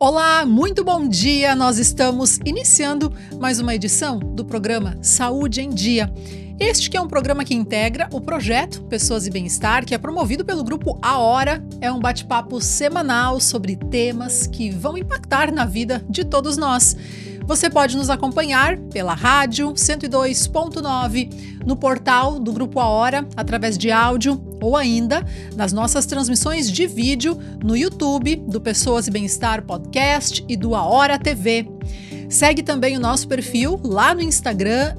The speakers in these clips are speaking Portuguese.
Olá, muito bom dia! Nós estamos iniciando mais uma edição do programa Saúde em Dia. Este que é um programa que integra o projeto Pessoas e Bem-Estar, que é promovido pelo grupo A Hora. É um bate-papo semanal sobre temas que vão impactar na vida de todos nós. Você pode nos acompanhar pela rádio 102.9, no portal do Grupo A Hora, através de áudio, ou ainda nas nossas transmissões de vídeo no YouTube do Pessoas e Bem-Estar Podcast e do A Hora TV. Segue também o nosso perfil lá no Instagram,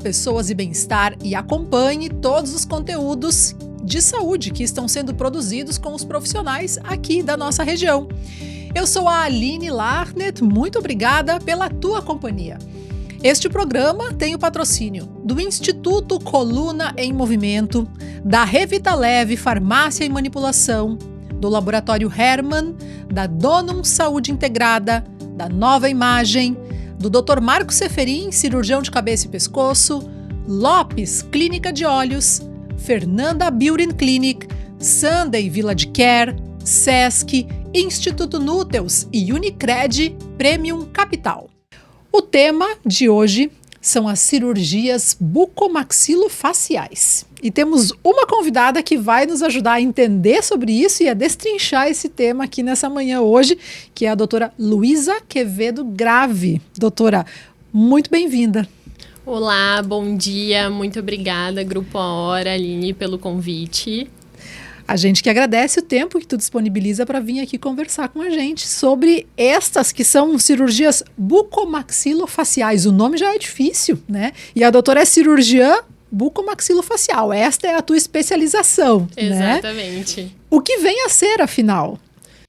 @Pessoas e Bem-Estar, e acompanhe todos os conteúdos de saúde que estão sendo produzidos com os profissionais aqui da nossa região. Eu sou a Aline Larnet, muito obrigada pela tua companhia. Este programa tem o patrocínio do Instituto Coluna em Movimento, da Revita Leve Farmácia e Manipulação, do Laboratório Hermann, da Donum Saúde Integrada, da Nova Imagem, do Dr. Marco Seferin, cirurgião de cabeça e pescoço, Lopes Clínica de Olhos, Fernanda Beauty Clinic, Sunday Village Care, Sesc, Instituto Núteus e Unicred Premium Capital. O tema de hoje são as cirurgias bucomaxilofaciais. E temos uma convidada que vai nos ajudar a entender sobre isso e a destrinchar esse tema aqui nessa manhã hoje, que é a doutora Luísa Quevedo Grave. Doutora, muito bem-vinda. Olá, bom dia, muito obrigada, Grupo A Hora, Aline, pelo convite. A gente que agradece o tempo que tu disponibiliza para vir aqui conversar com a gente sobre estas que são cirurgias bucomaxilofaciais. O nome já é difícil, né? E a doutora é cirurgiã bucomaxilofacial. Esta é a tua especialização, Exatamente. Né? O que vem a ser, afinal?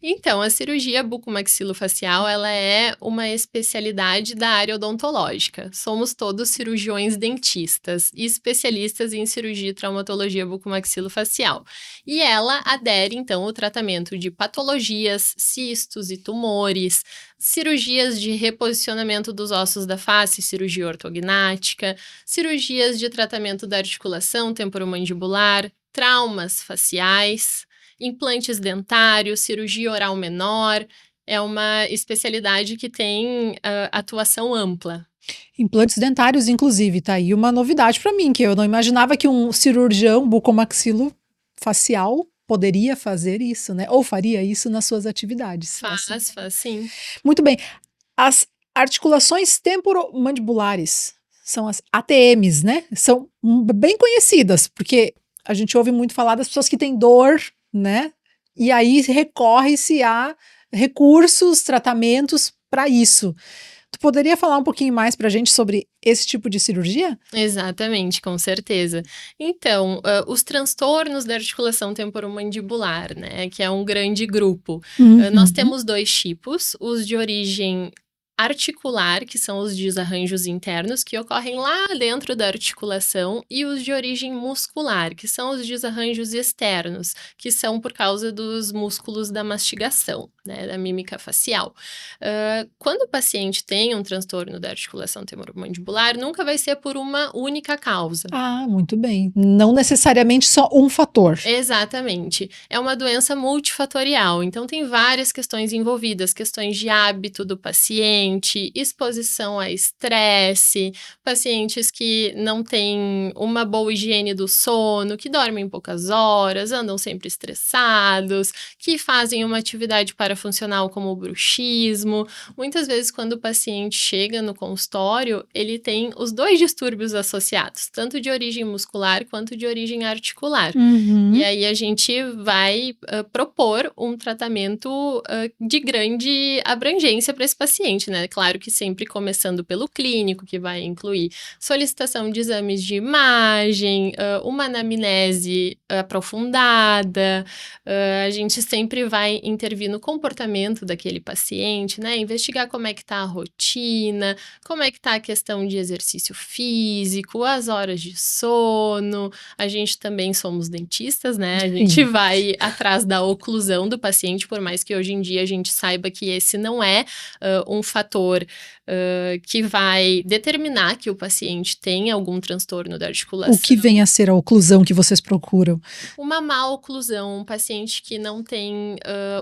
Então, a cirurgia bucomaxilofacial, ela é uma especialidade da área odontológica. Somos todos cirurgiões dentistas e especialistas em cirurgia e traumatologia bucomaxilofacial. E ela adere, então, ao tratamento de patologias, cistos e tumores, cirurgias de reposicionamento dos ossos da face, cirurgia ortognática, cirurgias de tratamento da articulação temporomandibular, traumas faciais, implantes dentários, cirurgia oral menor. É uma especialidade que tem atuação ampla. Implantes dentários, inclusive, tá aí uma novidade para mim, que eu não imaginava que um cirurgião bucomaxilofacial poderia fazer isso, né? Ou faria isso nas suas atividades. Faz sim. Muito bem. As articulações temporomandibulares são as ATMs, né? São bem conhecidas, porque a gente ouve muito falar das pessoas que têm dor, né? E aí recorre-se a recursos, tratamentos para isso. Tu poderia falar um pouquinho mais para a gente sobre esse tipo de cirurgia? Exatamente, com certeza. Então, os transtornos da articulação temporomandibular, né, que é um grande grupo. Nós temos dois tipos, os de origem articular, que são os desarranjos internos, que ocorrem lá dentro da articulação, e os de origem muscular, que são os desarranjos externos, que são por causa dos músculos da mastigação, né, da mímica facial. Quando o paciente tem um transtorno da articulação temporomandibular, nunca vai ser por uma única causa. Ah, muito bem. Não necessariamente só um fator. Exatamente. É uma doença multifatorial, então tem várias questões envolvidas, questões de hábito do paciente, exposição a estresse, pacientes que não têm uma boa higiene do sono, que dormem poucas horas, andam sempre estressados, que fazem uma atividade parafuncional como o bruxismo. Muitas vezes, quando o paciente chega no consultório, ele tem os dois distúrbios associados, tanto de origem muscular quanto de origem articular. E aí a gente vai propor um tratamento de grande abrangência para esse paciente, né? Claro que sempre começando pelo clínico, que vai incluir solicitação de exames de imagem, uma anamnese aprofundada. A gente sempre vai intervir no comportamento daquele paciente, né? Investigar como é que tá a rotina, como é que tá a questão de exercício físico, as horas de sono. A gente também somos dentistas, né? A gente vai atrás da oclusão do paciente, por mais que hoje em dia a gente saiba que esse não é um fator que vai determinar que o paciente tem algum transtorno da articulação. O que vem a ser a oclusão que vocês procuram? Uma má oclusão, um paciente que não tem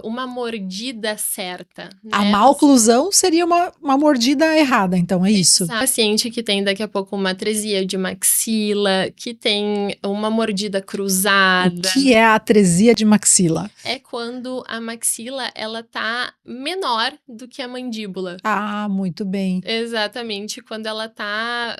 uma mordida mordida certa, A né? maloclusão seria uma mordida errada, então, é isso? Exato. Paciente que tem daqui a pouco uma atresia de maxila, que tem uma mordida cruzada. O que é a atresia de maxila? É quando a maxila, ela tá menor do que a mandíbula. Ah, muito bem. Exatamente, quando ela tá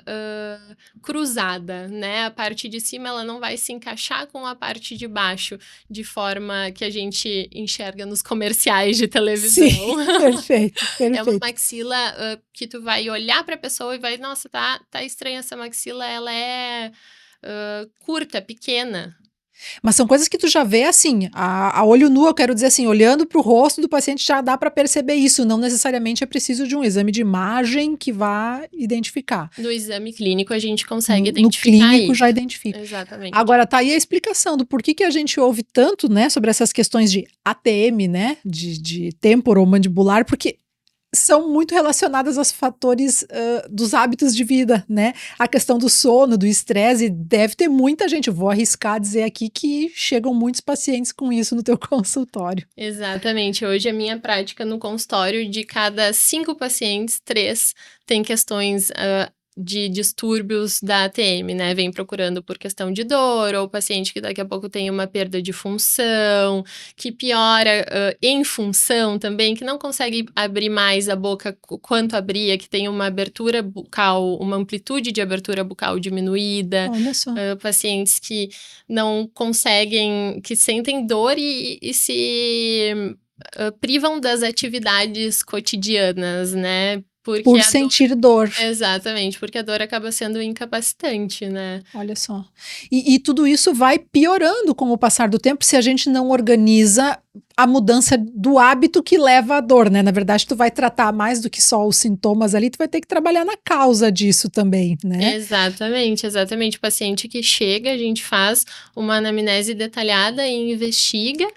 cruzada, né? A parte de cima, ela não vai se encaixar com a parte de baixo, de forma que a gente enxerga nos comerciais de televisão. Sim, perfeito, É uma perfeito. maxila que tu vai olhar pra pessoa e vai, nossa, tá estranha essa maxila, ela é curta, pequena. Mas são coisas que tu já vê assim, a olho nu, eu quero dizer assim, olhando para o rosto do paciente já dá para perceber isso, não necessariamente é preciso de um exame de imagem que vá identificar. No exame clínico a gente consegue No identificar clínico isso. já identifica. Exatamente. Agora tá aí a explicação do porquê que a gente ouve tanto, né, sobre essas questões de ATM, né, de temporomandibular, porque são muito relacionadas aos fatores dos hábitos de vida, né? A questão do sono, do estresse, deve ter muita gente, eu vou arriscar dizer aqui que chegam muitos pacientes com isso no teu consultório. Exatamente. Hoje a minha prática no consultório, de cada 5 pacientes, 3 têm questões de distúrbios da ATM, né? Vem procurando por questão de dor, ou paciente que daqui a pouco tem uma perda de função, que piora em função também, que não consegue abrir mais a boca quanto abria, que tem uma abertura bucal, uma amplitude de abertura bucal diminuída. Olha só. Pacientes que não conseguem, que sentem dor e se privam das atividades cotidianas, né? Porque Por a sentir dor. Exatamente, porque a dor acaba sendo incapacitante, né? Olha só. E tudo isso vai piorando com o passar do tempo se a gente não organiza a mudança do hábito que leva à dor, né? Na verdade, tu vai tratar mais do que só os sintomas ali, tu vai ter que trabalhar na causa disso também, né? Exatamente, exatamente. O paciente que chega, a gente faz uma anamnese detalhada e investiga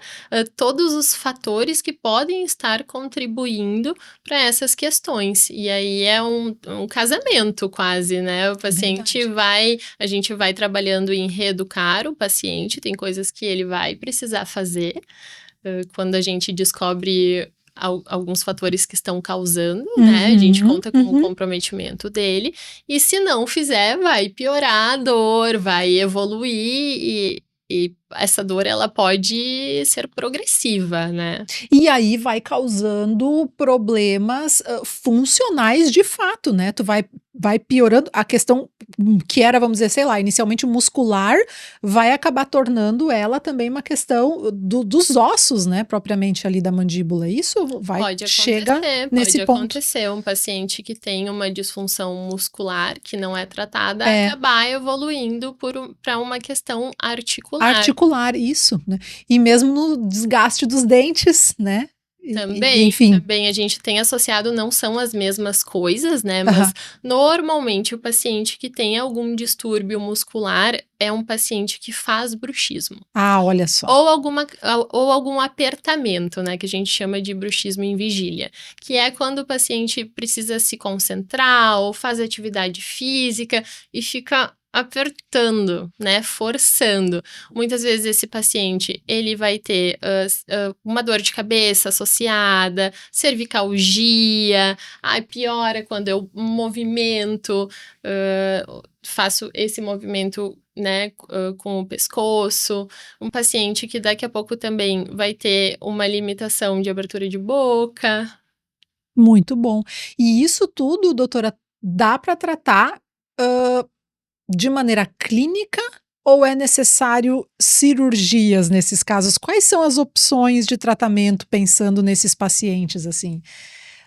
todos os fatores que podem estar contribuindo para essas questões. E aí é um casamento quase, né? O paciente a gente vai trabalhando em reeducar o paciente, tem coisas que ele vai precisar fazer. Quando a gente descobre alguns fatores que estão causando, né? A gente conta com o comprometimento dele. E se não fizer, vai piorar a dor, vai evoluir e essa dor, ela pode ser progressiva, né? E aí vai causando problemas funcionais de fato, né? Tu vai piorando a questão que era, vamos dizer, sei lá, inicialmente muscular, vai acabar tornando ela também uma questão dos ossos, né? Propriamente ali da mandíbula. Isso chega nesse ponto. Pode acontecer um paciente que tem uma disfunção muscular que não é tratada, acabar evoluindo para uma questão articular. Articular, isso, né? E mesmo no desgaste dos dentes, né? Também a gente tem associado, não são as mesmas coisas, né? Mas normalmente o paciente que tem algum distúrbio muscular é um paciente que faz bruxismo. Ah, olha só. Ou algum apertamento, né? Que a gente chama de bruxismo em vigília. Que é quando o paciente precisa se concentrar ou faz atividade física e fica apertando, né, forçando. Muitas vezes esse paciente, ele vai ter uma dor de cabeça associada, cervicalgia, piora quando eu movimento, faço esse movimento, né, com o pescoço. Um paciente que daqui a pouco também vai ter uma limitação de abertura de boca. Muito bom. E isso tudo, doutora, dá para tratar de maneira clínica ou é necessário cirurgias nesses casos? Quais são as opções de tratamento pensando nesses pacientes assim?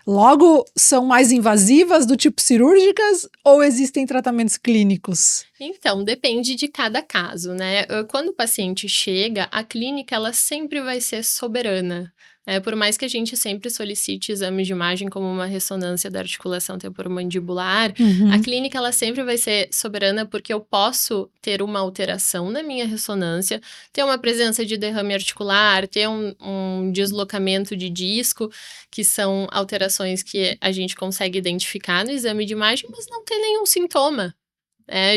Logo, são mais invasivas do tipo cirúrgicas ou existem tratamentos clínicos? Então, depende de cada caso, né? Quando o paciente chega, a clínica ela sempre vai ser soberana. Por mais que a gente sempre solicite exames de imagem como uma ressonância da articulação temporomandibular, a clínica ela sempre vai ser soberana porque eu posso ter uma alteração na minha ressonância, ter uma presença de derrame articular, ter um deslocamento de disco, que são alterações que a gente consegue identificar no exame de imagem, mas não ter nenhum sintoma.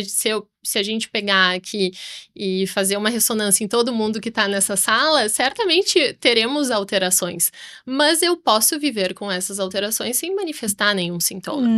Se eu se a gente pegar aqui e fazer uma ressonância em todo mundo que está nessa sala, certamente teremos alterações. Mas eu posso viver com essas alterações sem manifestar nenhum sintoma.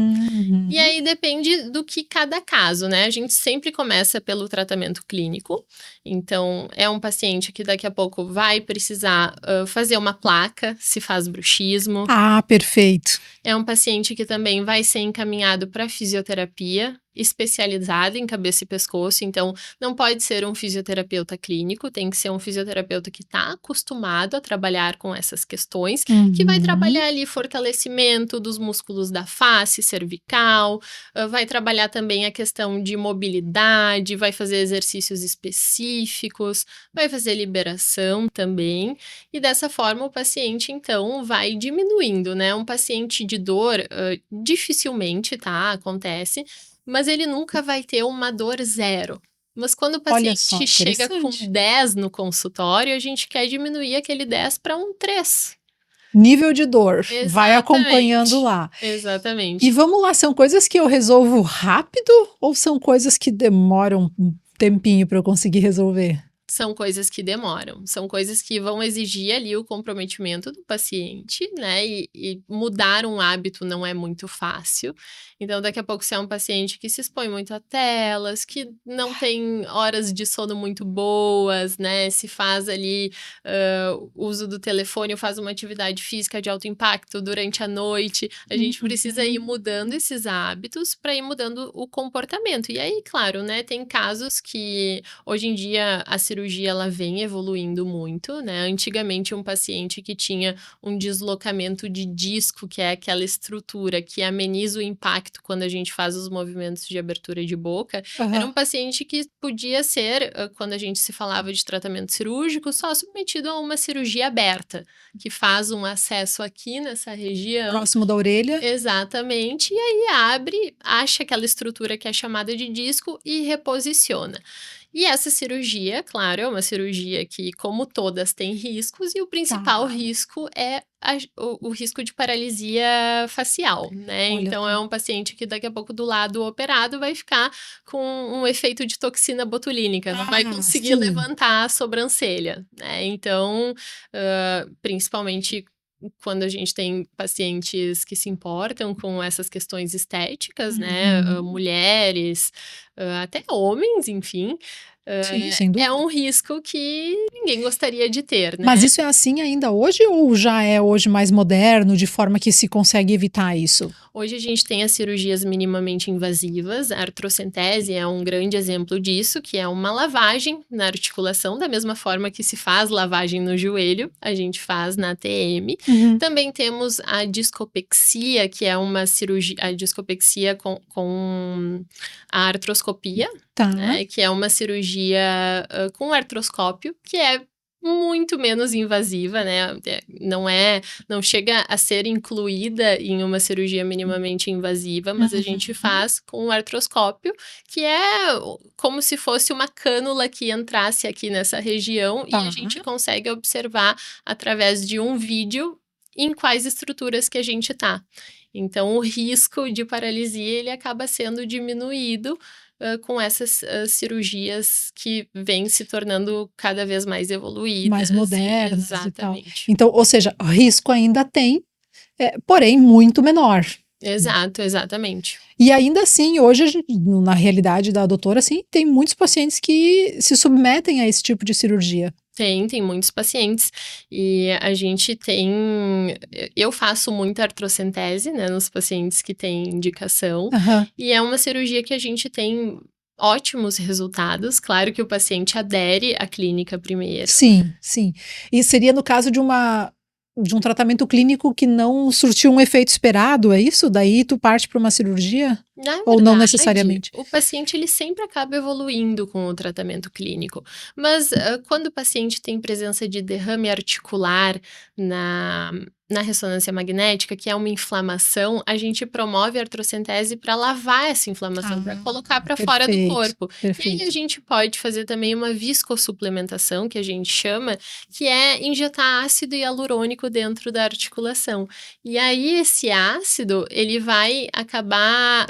E aí depende do que cada caso, né? A gente sempre começa pelo tratamento clínico. Então, é um paciente que daqui a pouco vai precisar fazer uma placa, se faz bruxismo. Ah, perfeito. É um paciente que também vai ser encaminhado para fisioterapia especializada em cabeça e pescoço, então não pode ser um fisioterapeuta clínico, tem que ser um fisioterapeuta que está acostumado a trabalhar com essas questões, que vai trabalhar ali fortalecimento dos músculos da face cervical, vai trabalhar também a questão de mobilidade, vai fazer exercícios específicos, vai fazer liberação também, e dessa forma o paciente então vai diminuindo, né? Um paciente de dor dificilmente, tá? Acontece, mas ele nunca vai ter uma dor zero. Mas quando o Olha só, paciente chega com interessante. 10 no consultório, a gente quer diminuir aquele 10 para um 3. Nível de dor, vai Exatamente. acompanhando lá. Exatamente. E vamos lá, são coisas que eu resolvo rápido ou são coisas que demoram um tempinho para eu conseguir resolver? São coisas que demoram, são coisas que vão exigir ali o comprometimento do paciente, né? E mudar um hábito não é muito fácil. Então, daqui a pouco, se é um paciente que se expõe muito a telas, que não tem horas de sono muito boas, né? Se faz ali uso do telefone ou faz uma atividade física de alto impacto durante a noite, a gente precisa ir mudando esses hábitos para ir mudando o comportamento. E aí, claro, né? Tem casos que hoje em dia a cirurgia ela vem evoluindo muito, né? Antigamente um paciente que tinha um deslocamento de disco, que é aquela estrutura que ameniza o impacto quando a gente faz os movimentos de abertura de boca, era um paciente que podia ser, quando a gente se falava de tratamento cirúrgico, só submetido a uma cirurgia aberta, que faz um acesso aqui nessa região. Próximo da orelha. Exatamente, e aí abre, acha aquela estrutura que é chamada de disco e reposiciona. E essa cirurgia, claro, é uma cirurgia que, como todas, tem riscos, e o principal risco é o risco de paralisia facial, né? Olha Então, só. é um paciente que daqui a pouco do lado operado vai ficar com um efeito de toxina botulínica, não vai conseguir sim. levantar a sobrancelha, né? Então, principalmente quando a gente tem pacientes que se importam com essas questões estéticas, né? Mulheres, até homens, enfim. Sim, sem dúvida. É um risco que ninguém gostaria de ter, né? Mas isso é assim ainda hoje ou já é hoje mais moderno, de forma que se consegue evitar isso? Hoje a gente tem as cirurgias minimamente invasivas, a artrocentese é um grande exemplo disso, que é uma lavagem na articulação, da mesma forma que se faz lavagem no joelho, a gente faz na ATM. Também temos a discopexia, que é uma cirurgia, a discopexia com a artroscopia, né, que é uma cirurgia com artroscópio, que é muito menos invasiva, né? Não chega a ser incluída em uma cirurgia minimamente invasiva, mas a gente faz com o artroscópio, que é como se fosse uma cânula que entrasse aqui nessa região e a gente consegue observar através de um vídeo em quais estruturas que a gente tá. Então, o risco de paralisia, ele acaba sendo diminuído com essas cirurgias que vêm se tornando cada vez mais evoluídas. Mais modernas e tal. Exatamente. Então, ou seja, risco ainda tem, porém muito menor. Exato, exatamente. E ainda assim, hoje, na realidade da doutora, assim, tem muitos pacientes que se submetem a esse tipo de cirurgia. Tem muitos pacientes e a gente eu faço muita artrocentese, né, nos pacientes que têm indicação, e é uma cirurgia que a gente tem ótimos resultados, claro que o paciente adere à clínica primeiro. Sim, sim. E seria no caso de um tratamento clínico que não surtiu um efeito esperado, é isso? Daí tu parte para uma cirurgia? Ou não necessariamente? O paciente ele sempre acaba evoluindo com o tratamento clínico, mas quando o paciente tem presença de derrame articular na ressonância magnética, que é uma inflamação, a gente promove a artrocentese para lavar essa inflamação, para colocar para fora do corpo. Perfeito. E aí a gente pode fazer também uma viscossuplementação, que a gente chama, que é injetar ácido hialurônico dentro da articulação. E aí esse ácido, ele vai acabar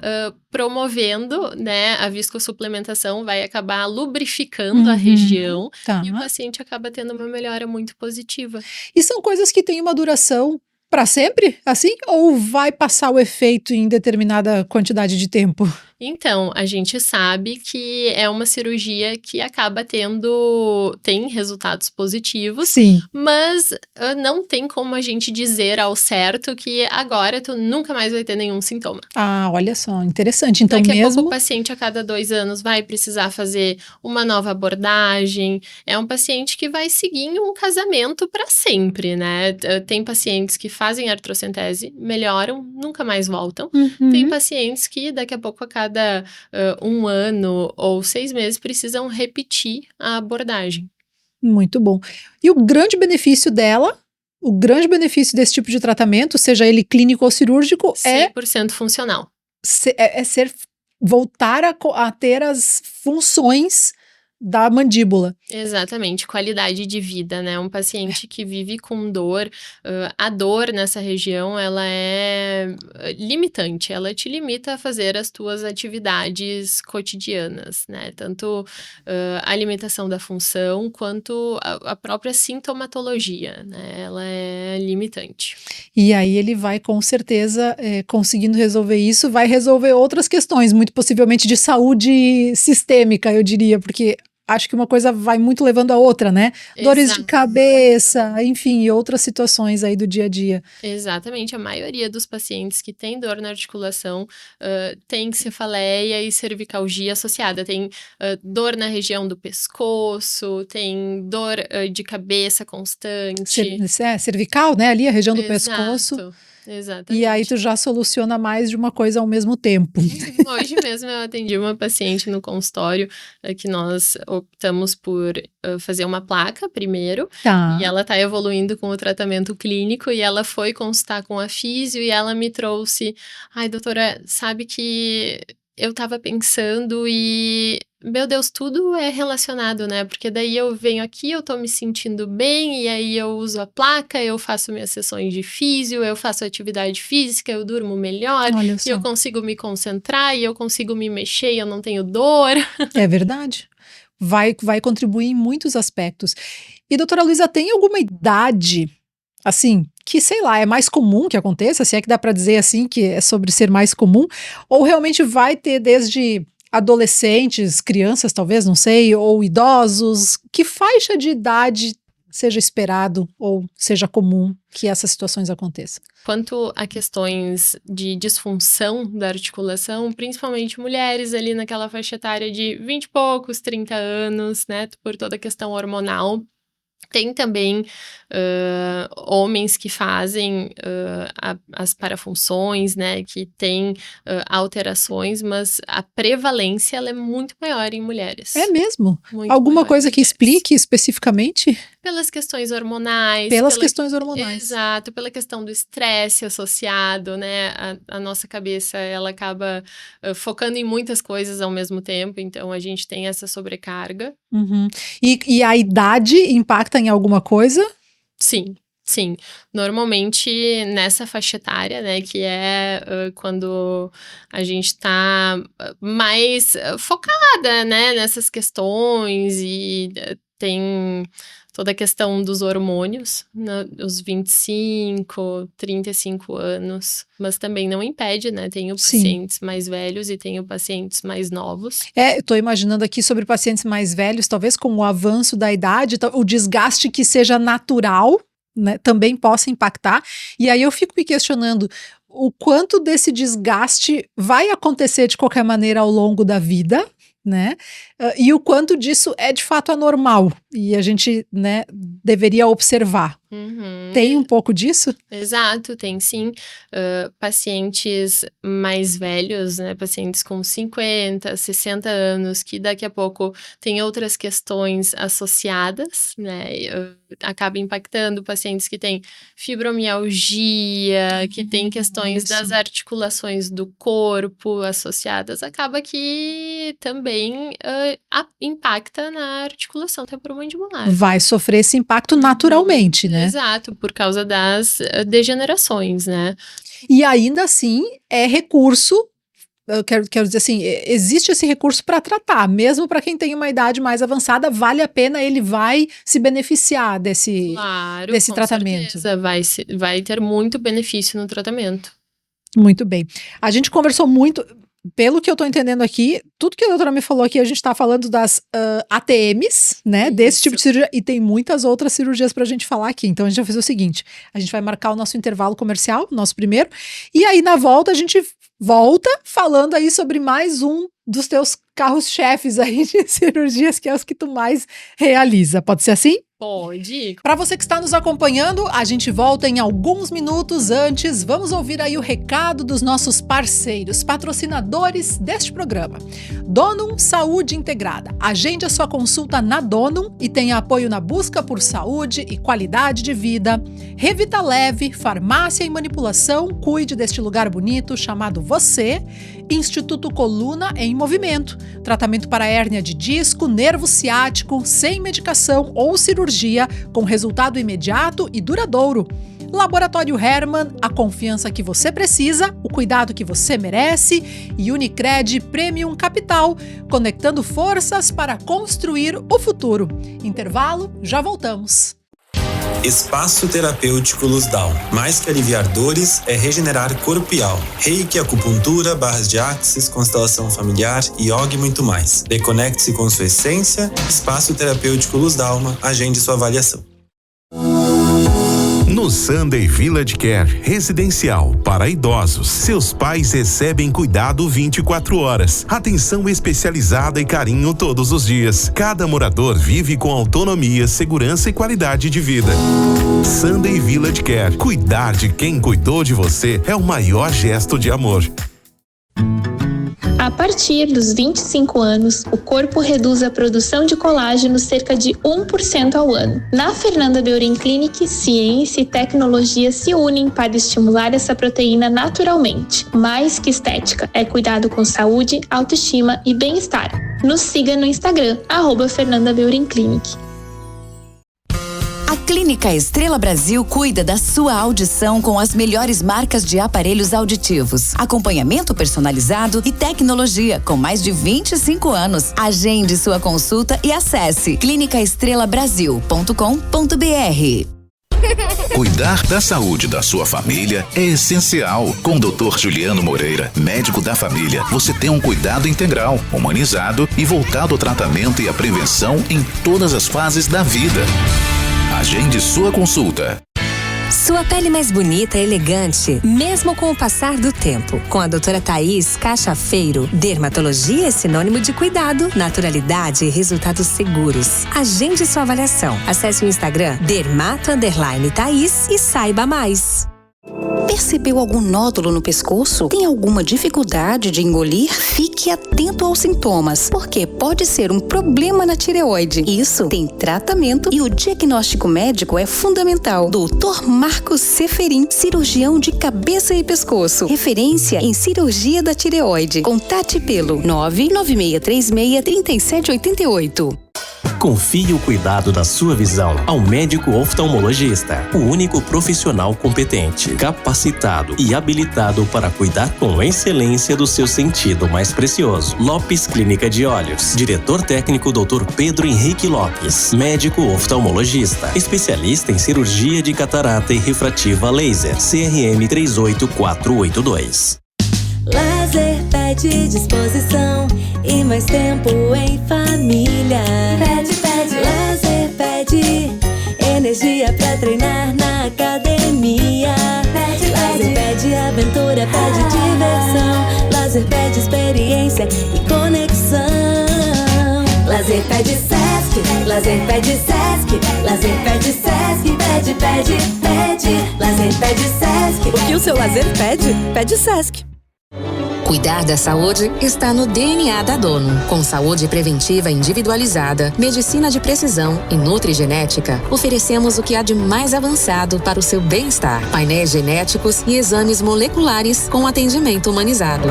promovendo, né, a viscosupplementação vai acabar lubrificando a região Tá. e o paciente acaba tendo uma melhora muito positiva. E são coisas que têm uma duração para sempre, assim? Ou vai passar o efeito em determinada quantidade de tempo? Então, a gente sabe que é uma cirurgia que acaba tem resultados positivos, Sim. mas não tem como a gente dizer ao certo que agora tu nunca mais vai ter nenhum sintoma. Ah, olha só, interessante. Então Daqui a pouco mesmo... o paciente a cada 2 anos vai precisar fazer uma nova abordagem. É um paciente que vai seguir em um casamento para sempre, né? Tem pacientes que fazem artrocentese, melhoram, nunca mais voltam. Tem pacientes que daqui a pouco a cada 1 ano ou 6 meses precisam repetir a abordagem. Muito bom. E o grande benefício dela, o grande benefício desse tipo de tratamento, seja ele clínico ou cirúrgico, é 100% funcional. Voltar a ter as funções da mandíbula. Exatamente, qualidade de vida, né? Um paciente que vive com dor, a dor nessa região, ela é limitante, ela te limita a fazer as tuas atividades cotidianas, né? Tanto a limitação da função, quanto a própria sintomatologia, né? Ela é limitante. E aí ele vai, com certeza, conseguindo resolver isso, vai resolver outras questões, muito possivelmente de saúde sistêmica, eu diria, porque acho que uma coisa vai muito levando a outra, né? Dores de cabeça, enfim, e outras situações aí do dia a dia. Exatamente, a maioria dos pacientes que tem dor na articulação tem cefaleia e cervicalgia associada, tem dor na região do pescoço, tem dor de cabeça constante. Cervical, né? Ali a região do pescoço. Exatamente. E aí tu já soluciona mais de uma coisa ao mesmo tempo. Hoje mesmo eu atendi uma paciente no consultório que nós optamos por fazer uma placa primeiro. Tá. E ela tá evoluindo com o tratamento clínico e ela foi consultar com a físio e ela me trouxe: ai, doutora, sabe que eu tava pensando e, meu Deus, tudo é relacionado, né? Porque daí eu venho aqui, eu tô me sentindo bem, e aí eu uso a placa, eu faço minhas sessões de físio, eu faço atividade física, eu durmo melhor, e eu consigo me concentrar, e eu consigo me mexer, e eu não tenho dor. É verdade. Vai contribuir em muitos aspectos. E, doutora Luísa, tem alguma idade, assim, que, sei lá, é mais comum que aconteça, se é que dá para dizer assim, que é sobre ser mais comum, ou realmente vai ter desde adolescentes, crianças talvez, não sei, ou idosos? Que faixa de idade seja esperado ou seja comum que essas situações aconteçam? Quanto a questões de disfunção da articulação, principalmente mulheres ali naquela faixa etária de 20 e poucos, 30 anos, né, por toda a questão hormonal. Tem também homens que fazem as parafunções, né, que tem alterações, mas a prevalência ela é muito maior em mulheres. É mesmo? Muito Alguma maior coisa em que mulheres. explique especificamente? Pelas questões hormonais. Pelas questões hormonais. Exato, pela questão do estresse associado, né? A nossa cabeça, ela acaba focando em muitas coisas ao mesmo tempo, então a gente tem essa sobrecarga. Uhum. E a idade impacta em alguma coisa? Sim. Sim, normalmente nessa faixa etária, né, que é quando a gente tá mais focada, né, nessas questões e tem toda a questão dos hormônios, os 25, 35 anos, mas também não impede, né, tenho pacientes mais velhos e tenho pacientes mais novos. Eu tô imaginando aqui sobre pacientes mais velhos, talvez com o avanço da idade, o desgaste que seja natural, né, também possa impactar, e aí eu fico me questionando o quanto desse desgaste vai acontecer de qualquer maneira ao longo da vida, né, e o quanto disso é de fato anormal, e a gente, né, deveria observar. Uhum. Tem um pouco disso? Exato, tem sim. Pacientes mais velhos, né, pacientes com 50, 60 anos, que daqui a pouco tem outras questões associadas, né, acaba impactando pacientes que têm fibromialgia, que têm questões das articulações do corpo associadas, acaba que também impacta na articulação temporomandibular. Vai sofrer esse impacto naturalmente, né? Exato, por causa das degenerações, né? E ainda assim é recurso eu quero dizer assim, existe esse recurso para tratar, mesmo para quem tem uma idade mais avançada, vale a pena, ele vai se beneficiar desse tratamento. Certeza, vai ter muito benefício no tratamento. Muito bem. A gente conversou muito, pelo que eu estou entendendo aqui, tudo que a doutora me falou aqui, a gente está falando das ATMs, né, desse tipo de cirurgia, e tem muitas outras cirurgias para a gente falar aqui. Então a gente vai fazer o seguinte, a gente vai marcar o nosso intervalo comercial, nosso primeiro, e aí na volta a gente volta falando aí sobre mais um dos teus carros-chefes aí de cirurgias, que é os que tu mais realiza. Pode ser assim? Pode. Para você que está nos acompanhando, a gente volta em alguns minutos. Antes, vamos ouvir aí o recado dos nossos parceiros, patrocinadores deste programa. Donum Saúde Integrada. Agende a sua consulta na Donum e tenha apoio na busca por saúde e qualidade de vida. Revita Leve, farmácia e manipulação, cuide deste lugar bonito chamado você. Instituto Coluna em Movimento. Tratamento para hérnia de disco, nervo ciático, sem medicação ou cirurgia, com resultado imediato e duradouro. Laboratório Hermann, a confiança que você precisa, o cuidado que você merece. E Unicred Premium Capital, conectando forças para construir o futuro. Intervalo, já voltamos. Espaço Terapêutico Luz Down. Mais que aliviar dores, é regenerar corpo e alma. Reiki, acupuntura, barras de axis, constelação familiar, yoga e muito mais. Reconecte-se com sua essência. Espaço Terapêutico Luz Dalma. Agende sua avaliação. No Sunday Village Care Residencial para idosos, seus pais recebem cuidado 24 horas, atenção especializada e carinho todos os dias. Cada morador vive com autonomia, segurança e qualidade de vida. Sunday Village Care. Cuidar de quem cuidou de você é o maior gesto de amor. A partir dos 25 anos, o corpo reduz a produção de colágeno cerca de 1% ao ano. Na Fernanda Beurin Clinic, ciência e tecnologia se unem para estimular essa proteína naturalmente. Mais que estética, é cuidado com saúde, autoestima e bem-estar. Nos siga no Instagram, @Fernanda Beurin Clinic. A Clínica Estrela Brasil cuida da sua audição com as melhores marcas de aparelhos auditivos, acompanhamento personalizado e tecnologia com mais de 25 anos. Agende sua consulta e acesse clinicaestrelabrasil.com.br. Cuidar da saúde da sua família é essencial. Com o Dr. Juliano Moreira, médico da família, você tem um cuidado integral, humanizado e voltado ao tratamento e à prevenção em todas as fases da vida. Agende sua consulta. Sua pele mais bonita e elegante, mesmo com o passar do tempo. Com a doutora Thaís Cachafeiro, dermatologia é sinônimo de cuidado, naturalidade e resultados seguros. Agende sua avaliação. Acesse o Instagram dermato_Thaís e saiba mais. Percebeu algum nódulo no pescoço? Tem alguma dificuldade de engolir? Fique atento aos sintomas, porque pode ser um problema na tireoide. Isso tem tratamento e o diagnóstico médico é fundamental. Dr. Marcos Seferin, cirurgião de cabeça e pescoço. Referência em cirurgia da tireoide. Contate pelo 996363788. Confie o cuidado da sua visão ao médico oftalmologista, o único profissional competente, capacitado e habilitado para cuidar com excelência do seu sentido mais precioso. Lopes Clínica de Olhos. Diretor técnico Dr. Pedro Henrique Lopes, médico oftalmologista, especialista em cirurgia de catarata e refrativa laser, CRM 38482. Lazer pede disposição e mais tempo em família. Pede, lazer pede energia pra treinar na academia. Lazer pede aventura, pede diversão. Lazer pede experiência e conexão. Lazer pede Sesc, lazer pede Sesc, lazer pede Sesc, pede. Lazer pede Sesc. O que o seu lazer pede? Pede Sesc. Cuidar da saúde está no DNA da Donum. Com saúde preventiva individualizada, medicina de precisão e nutrigenética, oferecemos o que há de mais avançado para o seu bem-estar. Painéis genéticos e exames moleculares com atendimento humanizado.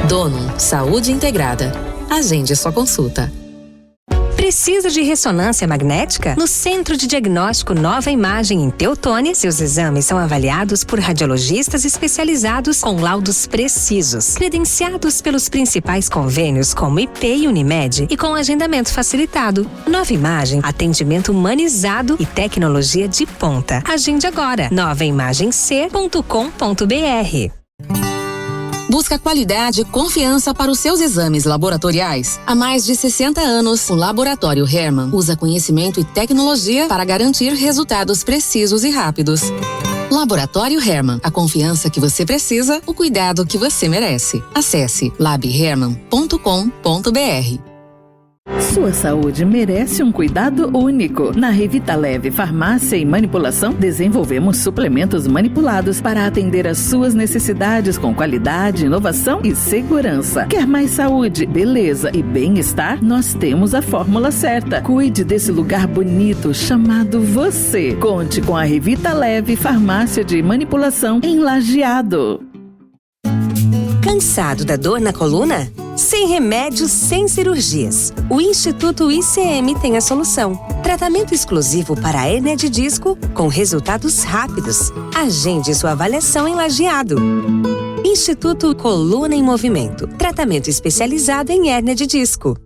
Donum Saúde Integrada. Agende sua consulta. Precisa de ressonância magnética? No Centro de Diagnóstico Nova Imagem em Teutônia, seus exames são avaliados por radiologistas especializados com laudos precisos, credenciados pelos principais convênios como IP e Unimed e com agendamento facilitado. Nova Imagem, atendimento humanizado e tecnologia de ponta. Agende agora, novaimagemc.com.br. Busca qualidade e confiança para os seus exames laboratoriais. Há mais de 60 anos, o Laboratório Hermann usa conhecimento e tecnologia para garantir resultados precisos e rápidos. Laboratório Hermann, a confiança que você precisa, o cuidado que você merece. Acesse labhermann.com.br. Sua saúde merece um cuidado único. Na Revitaleve Farmácia e Manipulação, desenvolvemos suplementos manipulados para atender às suas necessidades com qualidade, inovação e segurança. Quer mais saúde, beleza e bem-estar? Nós temos a fórmula certa. Cuide desse lugar bonito chamado você. Conte com a Revitaleve Farmácia de Manipulação em Lajeado. Cansado da dor na coluna? Sem remédios, sem cirurgias. O Instituto ICM tem a solução. Tratamento exclusivo para a hérnia de disco com resultados rápidos. Agende sua avaliação em Lajeado. Instituto Coluna em Movimento. Tratamento especializado em hérnia de disco.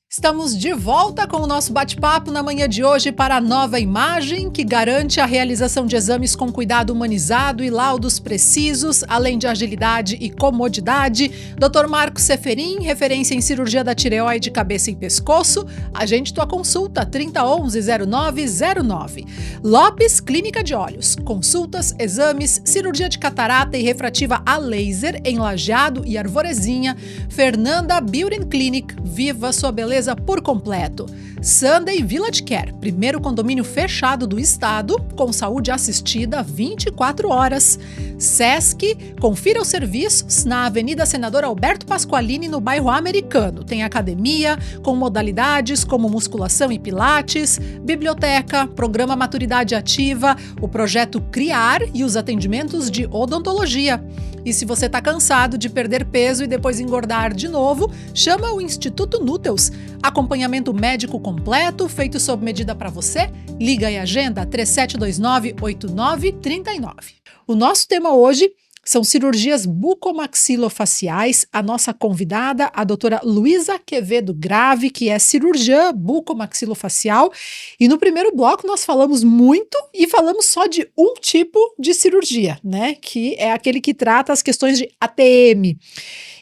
Estamos de volta com o nosso bate-papo na manhã de hoje para a Nova Imagem, que garante a realização de exames com cuidado humanizado e laudos precisos, além de agilidade e comodidade. Dr. Marcos Seferin, referência em cirurgia da tireoide, cabeça e pescoço. Agende tua consulta, 3011-0909. Lopes Clínica de Olhos, consultas, exames, cirurgia de catarata e refrativa a laser em Lajeado e Arvorezinha. Fernanda Beauty Clinic, viva sua beleza por completo. Sunday Village Care, primeiro condomínio fechado do estado, com saúde assistida 24 horas. Sesc, confira os serviços na Avenida Senador Alberto Pasqualini, no bairro Americano. Tem academia, com modalidades como musculação e pilates, biblioteca, programa Maturidade Ativa, o projeto Criar e os atendimentos de odontologia. E se você está cansado de perder peso e depois engordar de novo, chama o Instituto Núteus. Acompanhamento médico completo, feito sob medida para você. Liga e agenda 3729-8939. O nosso tema hoje são cirurgias bucomaxilofaciais. A nossa convidada, a doutora Luísa Quevedo Grave, que é cirurgiã bucomaxilofacial. E no primeiro bloco nós falamos muito e falamos só de um tipo de cirurgia, né? Que é aquele que trata as questões de ATM.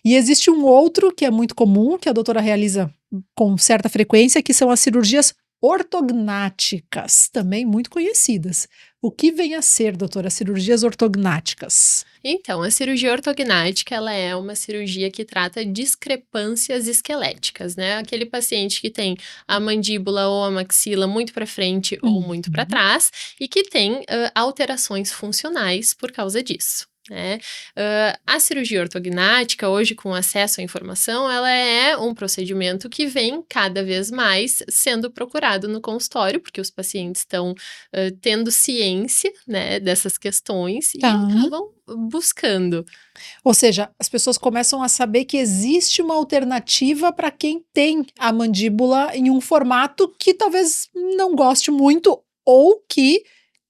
E existe um outro que é muito comum, que a doutora realiza com certa frequência, que são as cirurgias ortognáticas, também muito conhecidas. O que vem a ser, doutora, cirurgias ortognáticas? Então, a cirurgia ortognática, ela é uma cirurgia que trata discrepâncias esqueléticas, né? Aquele paciente que tem a mandíbula ou a maxila muito para frente ou muito para trás e que tem alterações funcionais por causa disso. A cirurgia ortognática, hoje com acesso à informação, ela é um procedimento que vem cada vez mais sendo procurado no consultório, porque os pacientes estão tendo ciência, né, dessas questões e acabam buscando. Ou seja, as pessoas começam a saber que existe uma alternativa para quem tem a mandíbula em um formato que talvez não goste muito ou que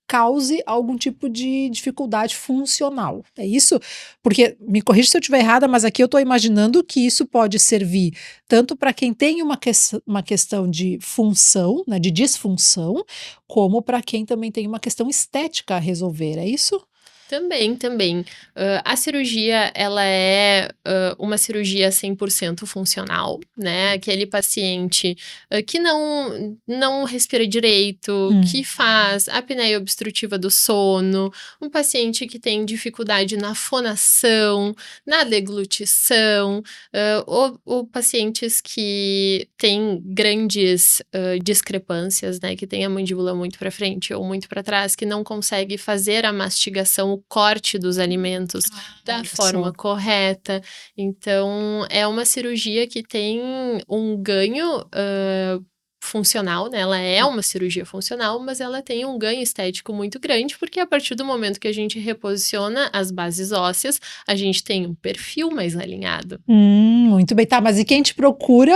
cause algum tipo de dificuldade funcional. É isso? Porque, me corrija se eu estiver errada, mas aqui eu estou imaginando que isso pode servir tanto para quem tem uma questão de função, né, de disfunção, como para quem também tem uma questão estética a resolver. É isso? Também. A cirurgia, ela é uma cirurgia 100% funcional, né? Aquele paciente que não respira direito, que faz apneia obstrutiva do sono, um paciente que tem dificuldade na fonação, na deglutição, ou pacientes que têm grandes discrepâncias, né? Que tem a mandíbula muito para frente ou muito para trás, que não consegue fazer a mastigação, o corte dos alimentos da forma correta. Então, é uma cirurgia que tem um ganho funcional, né? Ela é uma cirurgia funcional, mas ela tem um ganho estético muito grande, porque a partir do momento que a gente reposiciona as bases ósseas, a gente tem um perfil mais alinhado. Muito bem, tá, mas e quem te procura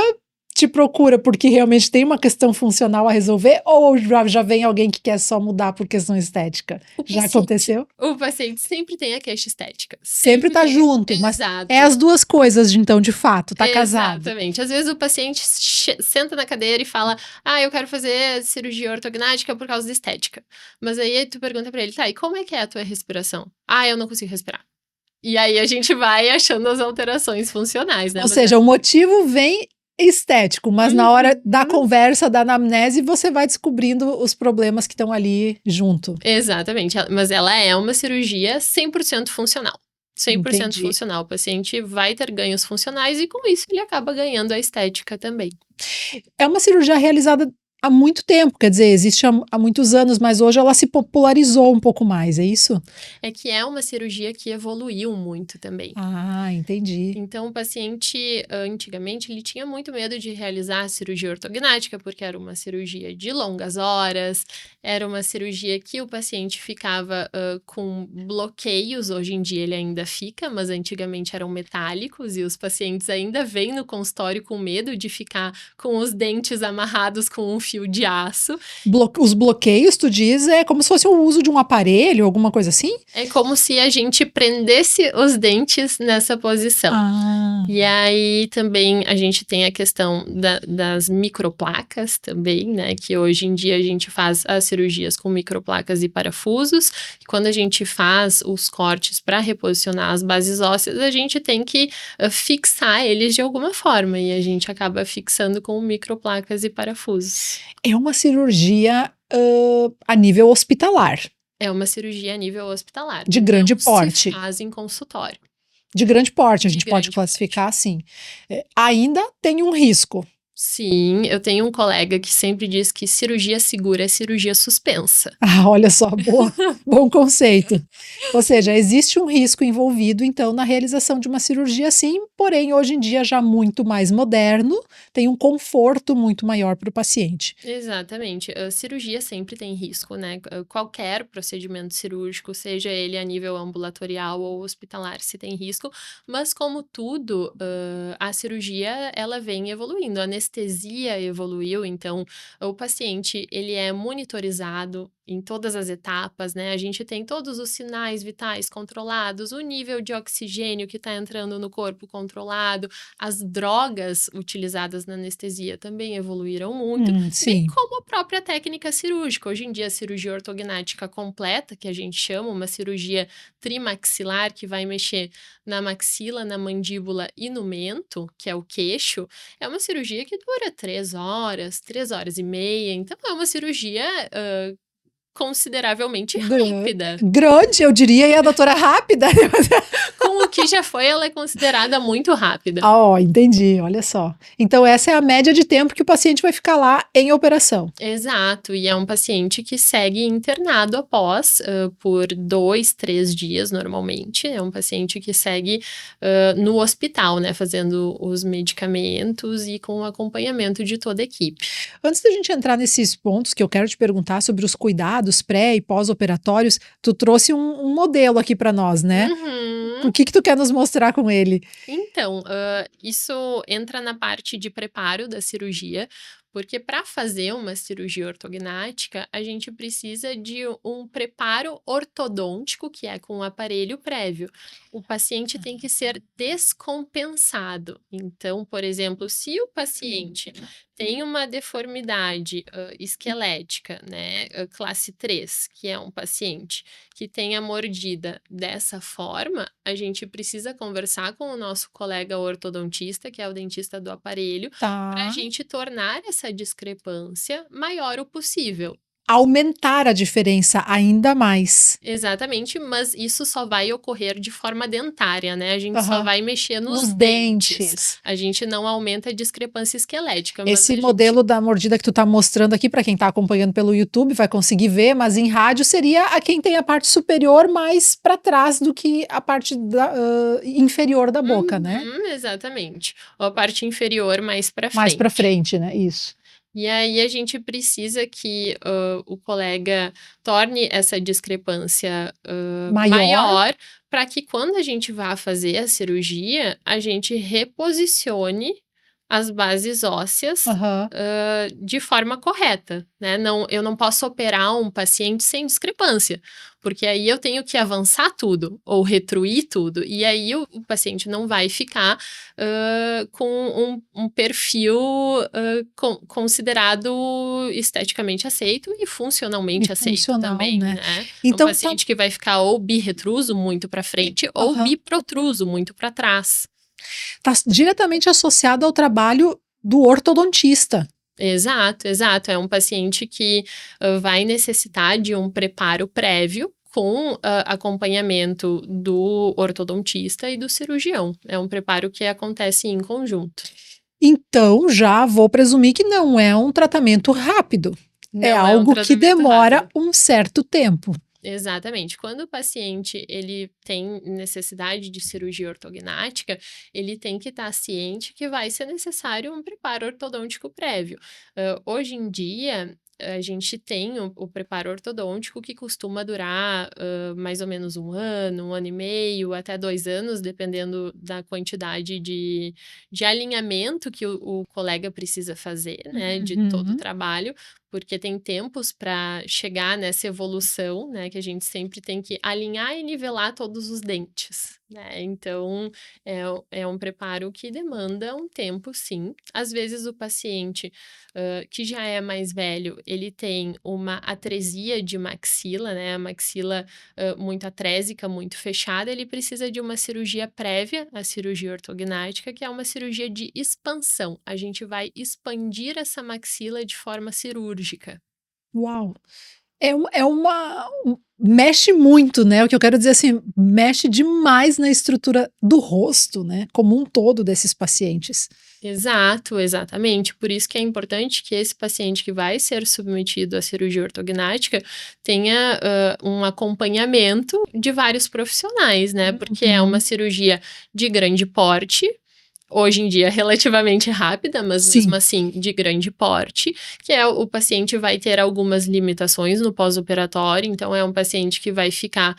te procura porque realmente tem uma questão funcional a resolver ou já vem alguém que quer só mudar por questão estética? Já aconteceu? O paciente sempre tem a queixa estética. Sempre tá tem. junto, mas Exato. é as duas coisas, então, de fato, tá casado. Exatamente. Às vezes o paciente senta na cadeira e fala, eu quero fazer cirurgia ortognática por causa da estética. Mas aí tu pergunta pra ele, tá, e como é que é a tua respiração? Eu não consigo respirar. E aí a gente vai achando as alterações funcionais, né? Ou seja, o motivo vem estético, mas na hora da conversa, da anamnese, você vai descobrindo os problemas que estão ali junto. Exatamente, mas ela é uma cirurgia 100% funcional. 100% Entendi. funcional. O paciente vai ter ganhos funcionais e com isso ele acaba ganhando a estética também. É uma cirurgia realizada há muito tempo, quer dizer, existe há muitos anos, mas hoje ela se popularizou um pouco mais, é isso? É que é uma cirurgia que evoluiu muito também. Entendi. Então, o paciente, antigamente, ele tinha muito medo de realizar a cirurgia ortognática, porque era uma cirurgia de longas horas, era uma cirurgia que o paciente ficava com bloqueios, hoje em dia ele ainda fica, mas antigamente eram metálicos e os pacientes ainda vêm no consultório com medo de ficar com os dentes amarrados com um fio de aço. Os bloqueios, tu diz, é como se fosse o uso de um aparelho, alguma coisa assim? É como se a gente prendesse os dentes nessa posição. E aí também a gente tem a questão das microplacas também, né? Que hoje em dia a gente faz as cirurgias com microplacas e parafusos. E quando a gente faz os cortes para reposicionar as bases ósseas, a gente tem que fixar eles de alguma forma. E a gente acaba fixando com microplacas e parafusos. É uma cirurgia a nível hospitalar. É uma cirurgia a nível hospitalar. De grande porte. Se faz em consultório. De grande porte, a gente pode classificar assim. Ainda tem um risco. Sim, eu tenho um colega que sempre diz que cirurgia segura é cirurgia suspensa. Olha só, bom conceito. Ou seja, existe um risco envolvido, então, na realização de uma cirurgia assim, porém, hoje em dia, já muito mais moderno, tem um conforto muito maior para o paciente. Exatamente. A cirurgia sempre tem risco, né? Qualquer procedimento cirúrgico, seja ele a nível ambulatorial ou hospitalar, se tem risco, mas como tudo, a cirurgia, ela vem evoluindo. A anestesia evoluiu, então o paciente ele é monitorizado em todas as etapas, né? A gente tem todos os sinais vitais controlados, o nível de oxigênio que está entrando no corpo controlado, as drogas utilizadas na anestesia também evoluíram muito, bem como a própria técnica cirúrgica. Hoje em dia, a cirurgia ortognática completa, que a gente chama, uma cirurgia trimaxilar, que vai mexer na maxila, na mandíbula e no mento, que é o queixo, é uma cirurgia que dura 3 horas e meia, então é uma cirurgia consideravelmente rápida. Grande, eu diria, e a doutora rápida. Com o que já foi, ela é considerada muito rápida. Entendi, olha só. Então essa é a média de tempo que o paciente vai ficar lá em operação. Exato, e é um paciente que segue internado após por 2, 3 dias normalmente. É um paciente que segue no hospital, né, fazendo os medicamentos e com o acompanhamento de toda a equipe. Antes da gente entrar nesses pontos que eu quero te perguntar sobre os cuidados pré e pós-operatórios, tu trouxe um modelo aqui para nós, né? O que tu quer nos mostrar com ele? Então, isso entra na parte de preparo da cirurgia, porque para fazer uma cirurgia ortognática, a gente precisa de um preparo ortodôntico, que é com um aparelho prévio. O paciente tem que ser descompensado. Então, por exemplo, se o paciente tem uma deformidade esquelética, né, classe 3, que é um paciente que tem a mordida dessa forma, a gente precisa conversar com o nosso colega ortodontista, que é o dentista do aparelho, para a gente tornar essa discrepância maior o possível. Aumentar a diferença ainda mais. Exatamente, mas isso só vai ocorrer de forma dentária, né? A gente só vai mexer nos dentes. A gente não aumenta a discrepância esquelética. Esse modelo da mordida que tu tá mostrando aqui, para quem tá acompanhando pelo YouTube, vai conseguir ver, mas em rádio seria a quem tem a parte superior mais para trás do que a parte inferior da boca, né? Exatamente. Ou a parte inferior mais para frente. Mais para frente, né? Isso. E aí a gente precisa que o colega torne essa discrepância maior para que quando a gente vá fazer a cirurgia, a gente reposicione as bases ósseas de forma correta, né? Eu não posso operar um paciente sem discrepância, porque aí eu tenho que avançar tudo ou retruir tudo, e aí o paciente não vai ficar com um perfil considerado esteticamente aceito e funcionalmente aceito também, né? Então, um paciente que vai ficar ou birretruso muito para frente ou biprotruso muito para trás. Está diretamente associado ao trabalho do ortodontista. Exato. É um paciente que vai necessitar de um preparo prévio com acompanhamento do ortodontista e do cirurgião. É um preparo que acontece em conjunto. Então, já vou presumir que não é um tratamento rápido. É algo que demora um certo tempo. Exatamente. Quando o paciente ele tem necessidade de cirurgia ortognática, ele tem que estar ciente que vai ser necessário um preparo ortodôntico prévio. Hoje em dia, a gente tem o preparo ortodôntico que costuma durar mais ou menos 1 ano, 1 ano e meio, até 2 anos, dependendo da quantidade de alinhamento que o colega precisa fazer, né, de todo o trabalho, porque tem tempos para chegar nessa evolução, né, que a gente sempre tem que alinhar e nivelar todos os dentes, né? Então, é um preparo que demanda um tempo, sim. Às vezes o paciente que já é mais velho, ele tem uma atresia de maxila, né, a maxila muito atrésica, muito fechada, ele precisa de uma cirurgia prévia, a cirurgia ortognática, que é uma cirurgia de expansão. A gente vai expandir essa maxila de forma cirúrgica. Uau! Mexe muito, né? O que eu quero dizer assim, mexe demais na estrutura do rosto, né? Como um todo desses pacientes. Exatamente. Por isso que é importante que esse paciente que vai ser submetido à cirurgia ortognática tenha um acompanhamento de vários profissionais, né? Porque é uma cirurgia de grande porte, hoje em dia relativamente rápida, mas mesmo assim de grande porte, que o paciente vai ter algumas limitações no pós-operatório, então é um paciente que vai ficar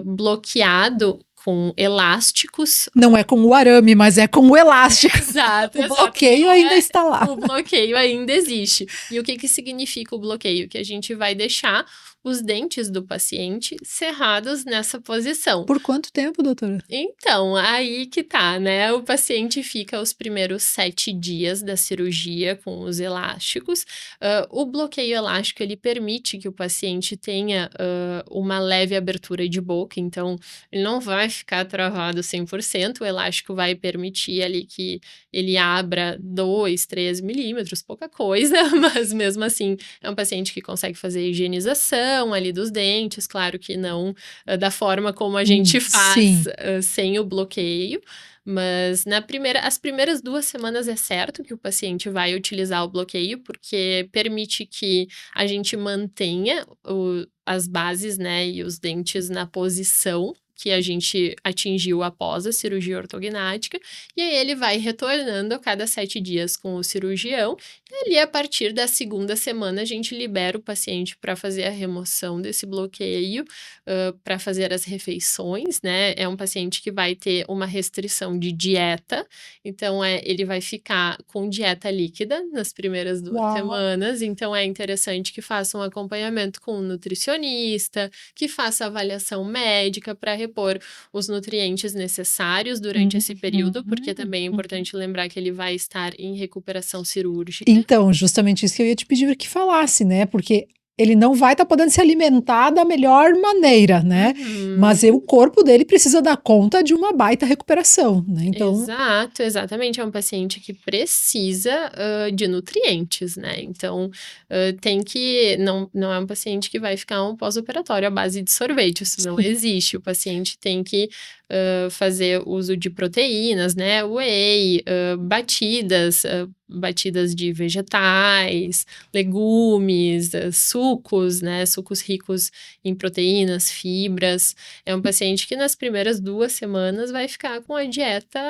bloqueado com elásticos. Não é com o arame, mas é com o elástico. Exato. O bloqueio ainda está lá. O bloqueio ainda existe. E o que significa o bloqueio? Que a gente vai deixar os dentes do paciente cerrados nessa posição. Por quanto tempo, doutora? Então, aí que tá, né? O paciente fica os primeiros 7 dias da cirurgia com os elásticos. O bloqueio elástico, ele permite que o paciente tenha uma leve abertura de boca, então ele não vai ficar travado 100%, o elástico vai permitir ali que ele abra 2, 3 milímetros, pouca coisa, mas mesmo assim é um paciente que consegue fazer higienização ali dos dentes, claro que não da forma como a gente faz sem o bloqueio, mas as primeiras 2 semanas é certo que o paciente vai utilizar o bloqueio, porque permite que a gente mantenha as bases, né, e os dentes na posição que a gente atingiu após a cirurgia ortognática, e aí ele vai retornando a cada 7 dias com o cirurgião, e ali a partir da 2ª semana a gente libera o paciente para fazer a remoção desse bloqueio, para fazer as refeições, né? É um paciente que vai ter uma restrição de dieta, então ele vai ficar com dieta líquida nas primeiras 2 semanas, então é interessante que faça um acompanhamento com um nutricionista, que faça avaliação médica para repor os nutrientes necessários durante esse período, porque também é importante lembrar que ele vai estar em recuperação cirúrgica. Então, justamente isso que eu ia te pedir que falasse, né? Porque ele não vai estar podendo se alimentar da melhor maneira, né? Mas o corpo dele precisa dar conta de uma baita recuperação, né? Então... Exatamente. É um paciente que precisa de nutrientes, né? Então, tem que... Não é um paciente que vai ficar um pós-operatório à base de sorvete, isso não existe. O paciente tem que fazer uso de proteínas, né? Whey, batidas de vegetais, legumes, sucos, né? Sucos ricos em proteínas, fibras. É um paciente que nas primeiras 2 semanas vai ficar com a dieta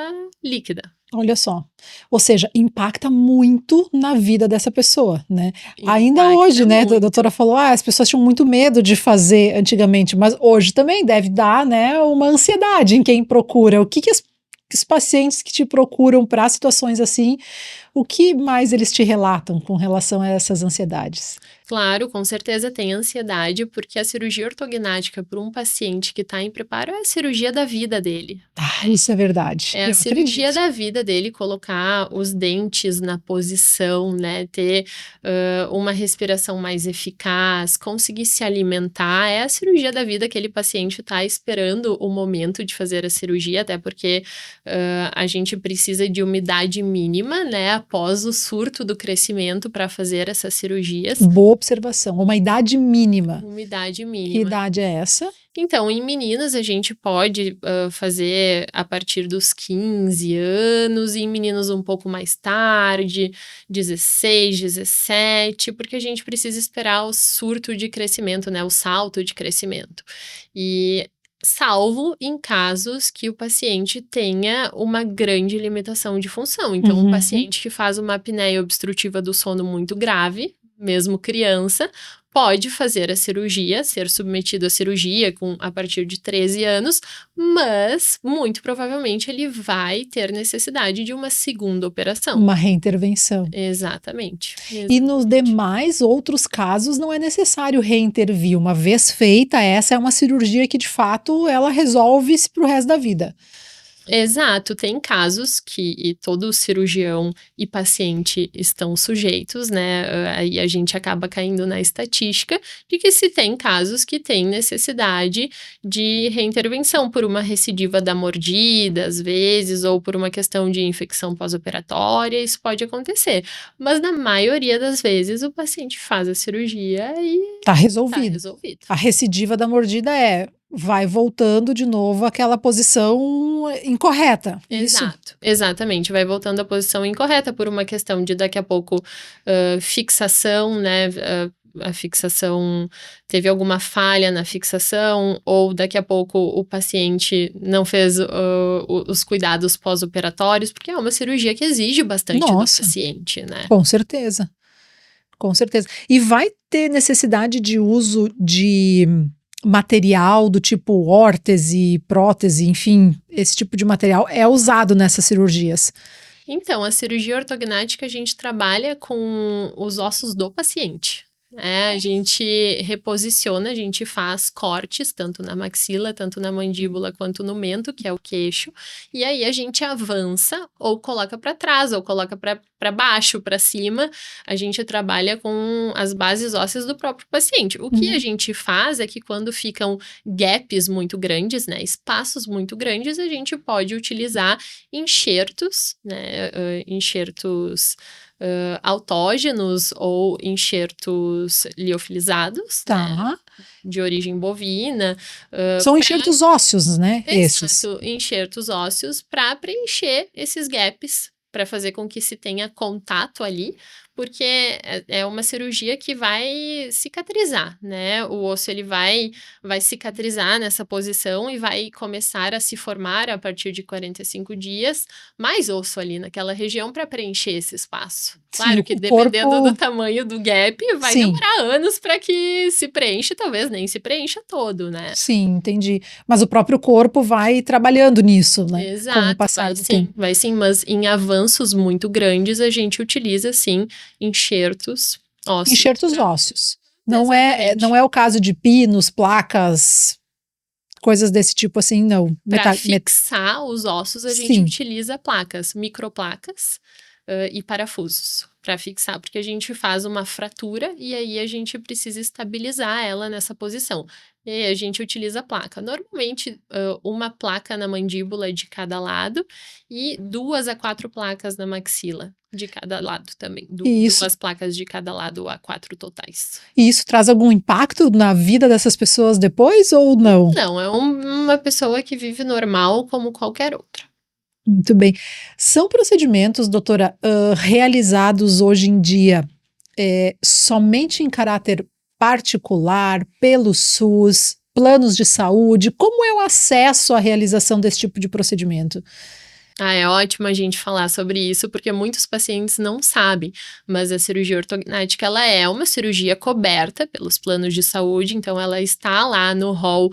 líquida. Olha só, ou seja, impacta muito na vida dessa pessoa, né? Ainda hoje, né, a doutora falou, as pessoas tinham muito medo de fazer antigamente, mas hoje também deve dar, né, uma ansiedade em quem procura. O que as os pacientes que te procuram para situações assim, o que mais eles te relatam com relação a essas ansiedades? Claro, com certeza tem ansiedade, porque a cirurgia ortognática para um paciente que está em preparo é a cirurgia da vida dele. Isso é verdade. É a cirurgia da vida dele, colocar os dentes na posição, né? Ter uma respiração mais eficaz, conseguir se alimentar. É a cirurgia da vida, aquele paciente está esperando o momento de fazer a cirurgia, até porque a gente precisa de umidade mínima, né? Após o surto do crescimento para fazer essas cirurgias. Boa observação. Uma idade mínima. Umidade mínima. Que idade é essa? Então, em meninas, a gente pode fazer a partir dos 15 anos, e em meninos um pouco mais tarde, 16, 17, porque a gente precisa esperar o surto de crescimento, né? O salto de crescimento. E salvo em casos que o paciente tenha uma grande limitação de função. Então, um paciente que faz uma apneia obstrutiva do sono muito grave, mesmo criança, pode fazer a cirurgia, ser submetido à cirurgia a partir de 13 anos, mas muito provavelmente ele vai ter necessidade de uma segunda operação. Uma reintervenção. Exatamente. E nos demais outros casos não é necessário reintervir. Uma vez feita, essa é uma cirurgia que de fato ela resolve-se para o resto da vida. Exato, tem casos que todo cirurgião e paciente estão sujeitos, né? Aí a gente acaba caindo na estatística de que se tem casos que tem necessidade de reintervenção por uma recidiva da mordida, às vezes, ou por uma questão de infecção pós-operatória, isso pode acontecer. Mas na maioria das vezes o paciente faz a cirurgia e tá resolvido. Tá resolvido. A recidiva da mordida vai voltando de novo àquela posição incorreta. Exato, isso? Exatamente, vai voltando à posição incorreta por uma questão de daqui a pouco fixação, né? A fixação, teve alguma falha na fixação, ou daqui a pouco o paciente não fez os cuidados pós-operatórios, porque é uma cirurgia que exige bastante do paciente, né? Com certeza, com certeza. E vai ter necessidade de uso de material do tipo órtese, prótese, enfim, esse tipo de material é usado nessas cirurgias? Então, a cirurgia ortognática a gente trabalha com os ossos do paciente. A gente reposiciona, a gente faz cortes, tanto na maxila, tanto na mandíbula, quanto no mento, que é o queixo, e aí a gente avança, ou coloca para trás, ou coloca para baixo, para cima, a gente trabalha com as bases ósseas do próprio paciente. O que a gente faz é que quando ficam gaps muito grandes, né, espaços muito grandes, a gente pode utilizar enxertos, né, enxertos autógenos ou enxertos liofilizados, né, de origem bovina. São enxertos ósseos, né? Exato, esses. Enxertos ósseos para preencher esses gaps, para fazer com que se tenha contato ali, porque é uma cirurgia que vai cicatrizar, né? O osso ele vai cicatrizar nessa posição e vai começar a se formar a partir de 45 dias, mais osso ali naquela região para preencher esse espaço. Claro Sim, que dependendo do tamanho do gap, vai demorar anos para que se preencha, talvez nem se preencha todo, né? Sim, entendi. Mas o próprio corpo vai trabalhando nisso, né? Exato, com o passar do tempo. Vai sim, mas em avanços muito grandes a gente utiliza sim enxertos ósseos. Enxertos ósseos. Não é o caso de pinos, placas, coisas desse tipo assim, não. Para fixar os ossos, a gente utiliza placas, microplacas e parafusos para fixar, porque a gente faz uma fratura e aí a gente precisa estabilizar ela nessa posição. E aí a gente utiliza placa. Normalmente, uma placa na mandíbula de cada lado e 2 a 4 placas na maxila de cada lado também. Duas placas de cada lado a 4 totais. E isso traz algum impacto na vida dessas pessoas depois ou não? Não, é uma pessoa que vive normal como qualquer outra. Muito bem. São procedimentos, doutora, realizados hoje em dia somente em caráter particular, pelo SUS, planos de saúde? Como é o acesso à realização desse tipo de procedimento? É ótimo a gente falar sobre isso, porque muitos pacientes não sabem, mas a cirurgia ortognática, ela é uma cirurgia coberta pelos planos de saúde, então ela está lá no rol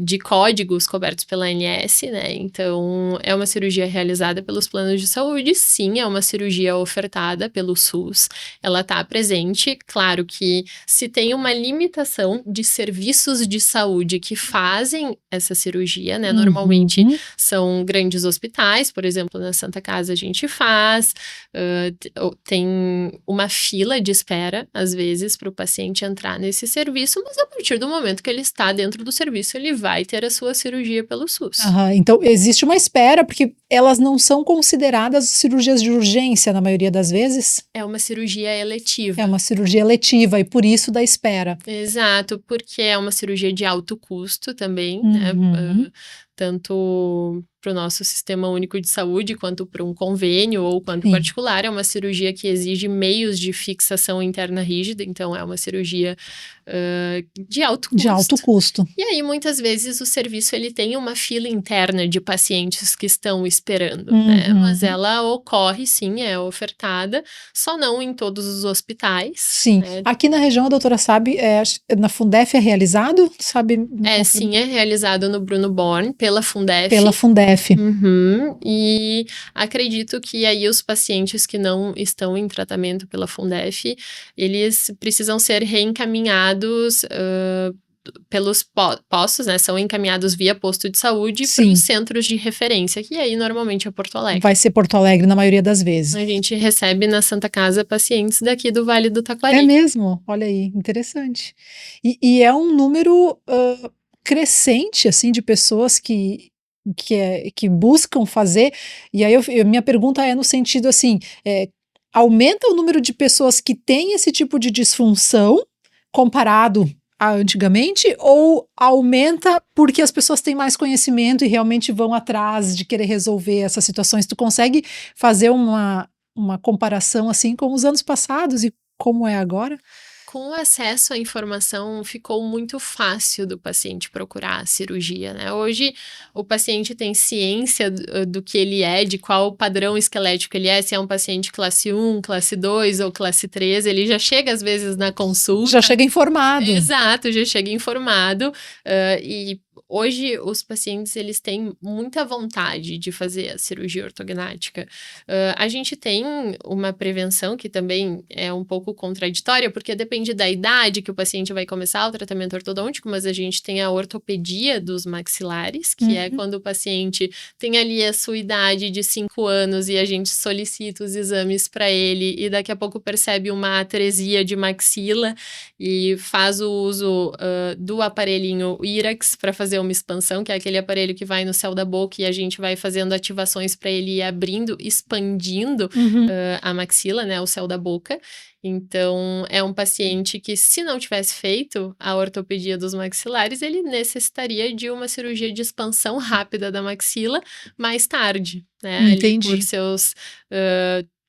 de códigos cobertos pela ANS, né? Então, é uma cirurgia realizada pelos planos de saúde, sim, é uma cirurgia ofertada pelo SUS, ela está presente, claro que se tem uma limitação de serviços de saúde que fazem essa cirurgia, né? Normalmente são grandes hospitais, por exemplo, na Santa Casa a gente faz, tem uma fila de espera, às vezes, para o paciente entrar nesse serviço, mas a partir do momento que ele está dentro do serviço, ele vai ter a sua cirurgia pelo SUS. Então, existe uma espera, porque elas não são consideradas cirurgias de urgência, na maioria das vezes? É uma cirurgia eletiva. É uma cirurgia eletiva, e por isso da espera. Exato, porque é uma cirurgia de alto custo também, né? Tanto para o nosso sistema único de saúde, quanto para um convênio ou quanto particular. É uma cirurgia que exige meios de fixação interna rígida, então é uma cirurgia de alto custo. De alto custo. E aí, muitas vezes, o serviço ele tem uma fila interna de pacientes que estão esperando, né? Mas ela ocorre, sim, é ofertada, só não em todos os hospitais. Sim. Né? Aqui na região, a doutora sabe, na Fundef é realizado? Sabe? Sim, é realizado no Bruno Born, pela Fundef. Pela Fundef. E acredito que aí os pacientes que não estão em tratamento pela Fundef, eles precisam ser reencaminhados pelos postos, né? São encaminhados via posto de saúde para os centros de referência, que aí normalmente é Porto Alegre. Vai ser Porto Alegre na maioria das vezes. A gente recebe na Santa Casa pacientes daqui do Vale do Taquari. É mesmo? Olha aí, interessante. E é um número crescente, assim, de pessoas que buscam fazer, e aí minha pergunta é no sentido assim, aumenta o número de pessoas que têm esse tipo de disfunção comparado a antigamente, ou aumenta porque as pessoas têm mais conhecimento e realmente vão atrás de querer resolver essas situações? Tu consegue fazer uma comparação assim com os anos passados e como é agora? Com o acesso à informação, ficou muito fácil do paciente procurar a cirurgia, né? Hoje, o paciente tem ciência do que ele é, de qual padrão esquelético ele é, se é um paciente classe 1, classe 2 ou classe 3, ele já chega, às vezes, na consulta. Já chega informado. Exato, já chega informado. E hoje, os pacientes, eles têm muita vontade de fazer a cirurgia ortognática. A gente tem uma prevenção que também é um pouco contraditória, porque depende da idade que o paciente vai começar o tratamento ortodôntico, mas a gente tem a ortopedia dos maxilares, que é quando o paciente tem ali a sua idade de 5 anos e a gente solicita os exames para ele e daqui a pouco percebe uma atresia de maxila e faz o uso do aparelhinho IRAX para fazer uma expansão, que é aquele aparelho que vai no céu da boca e a gente vai fazendo ativações para ele ir abrindo, expandindo a maxila, né, o céu da boca. Então, é um paciente que, se não tivesse feito a ortopedia dos maxilares, ele necessitaria de uma cirurgia de expansão rápida da maxila mais tarde, né? Entendi. Ali por seus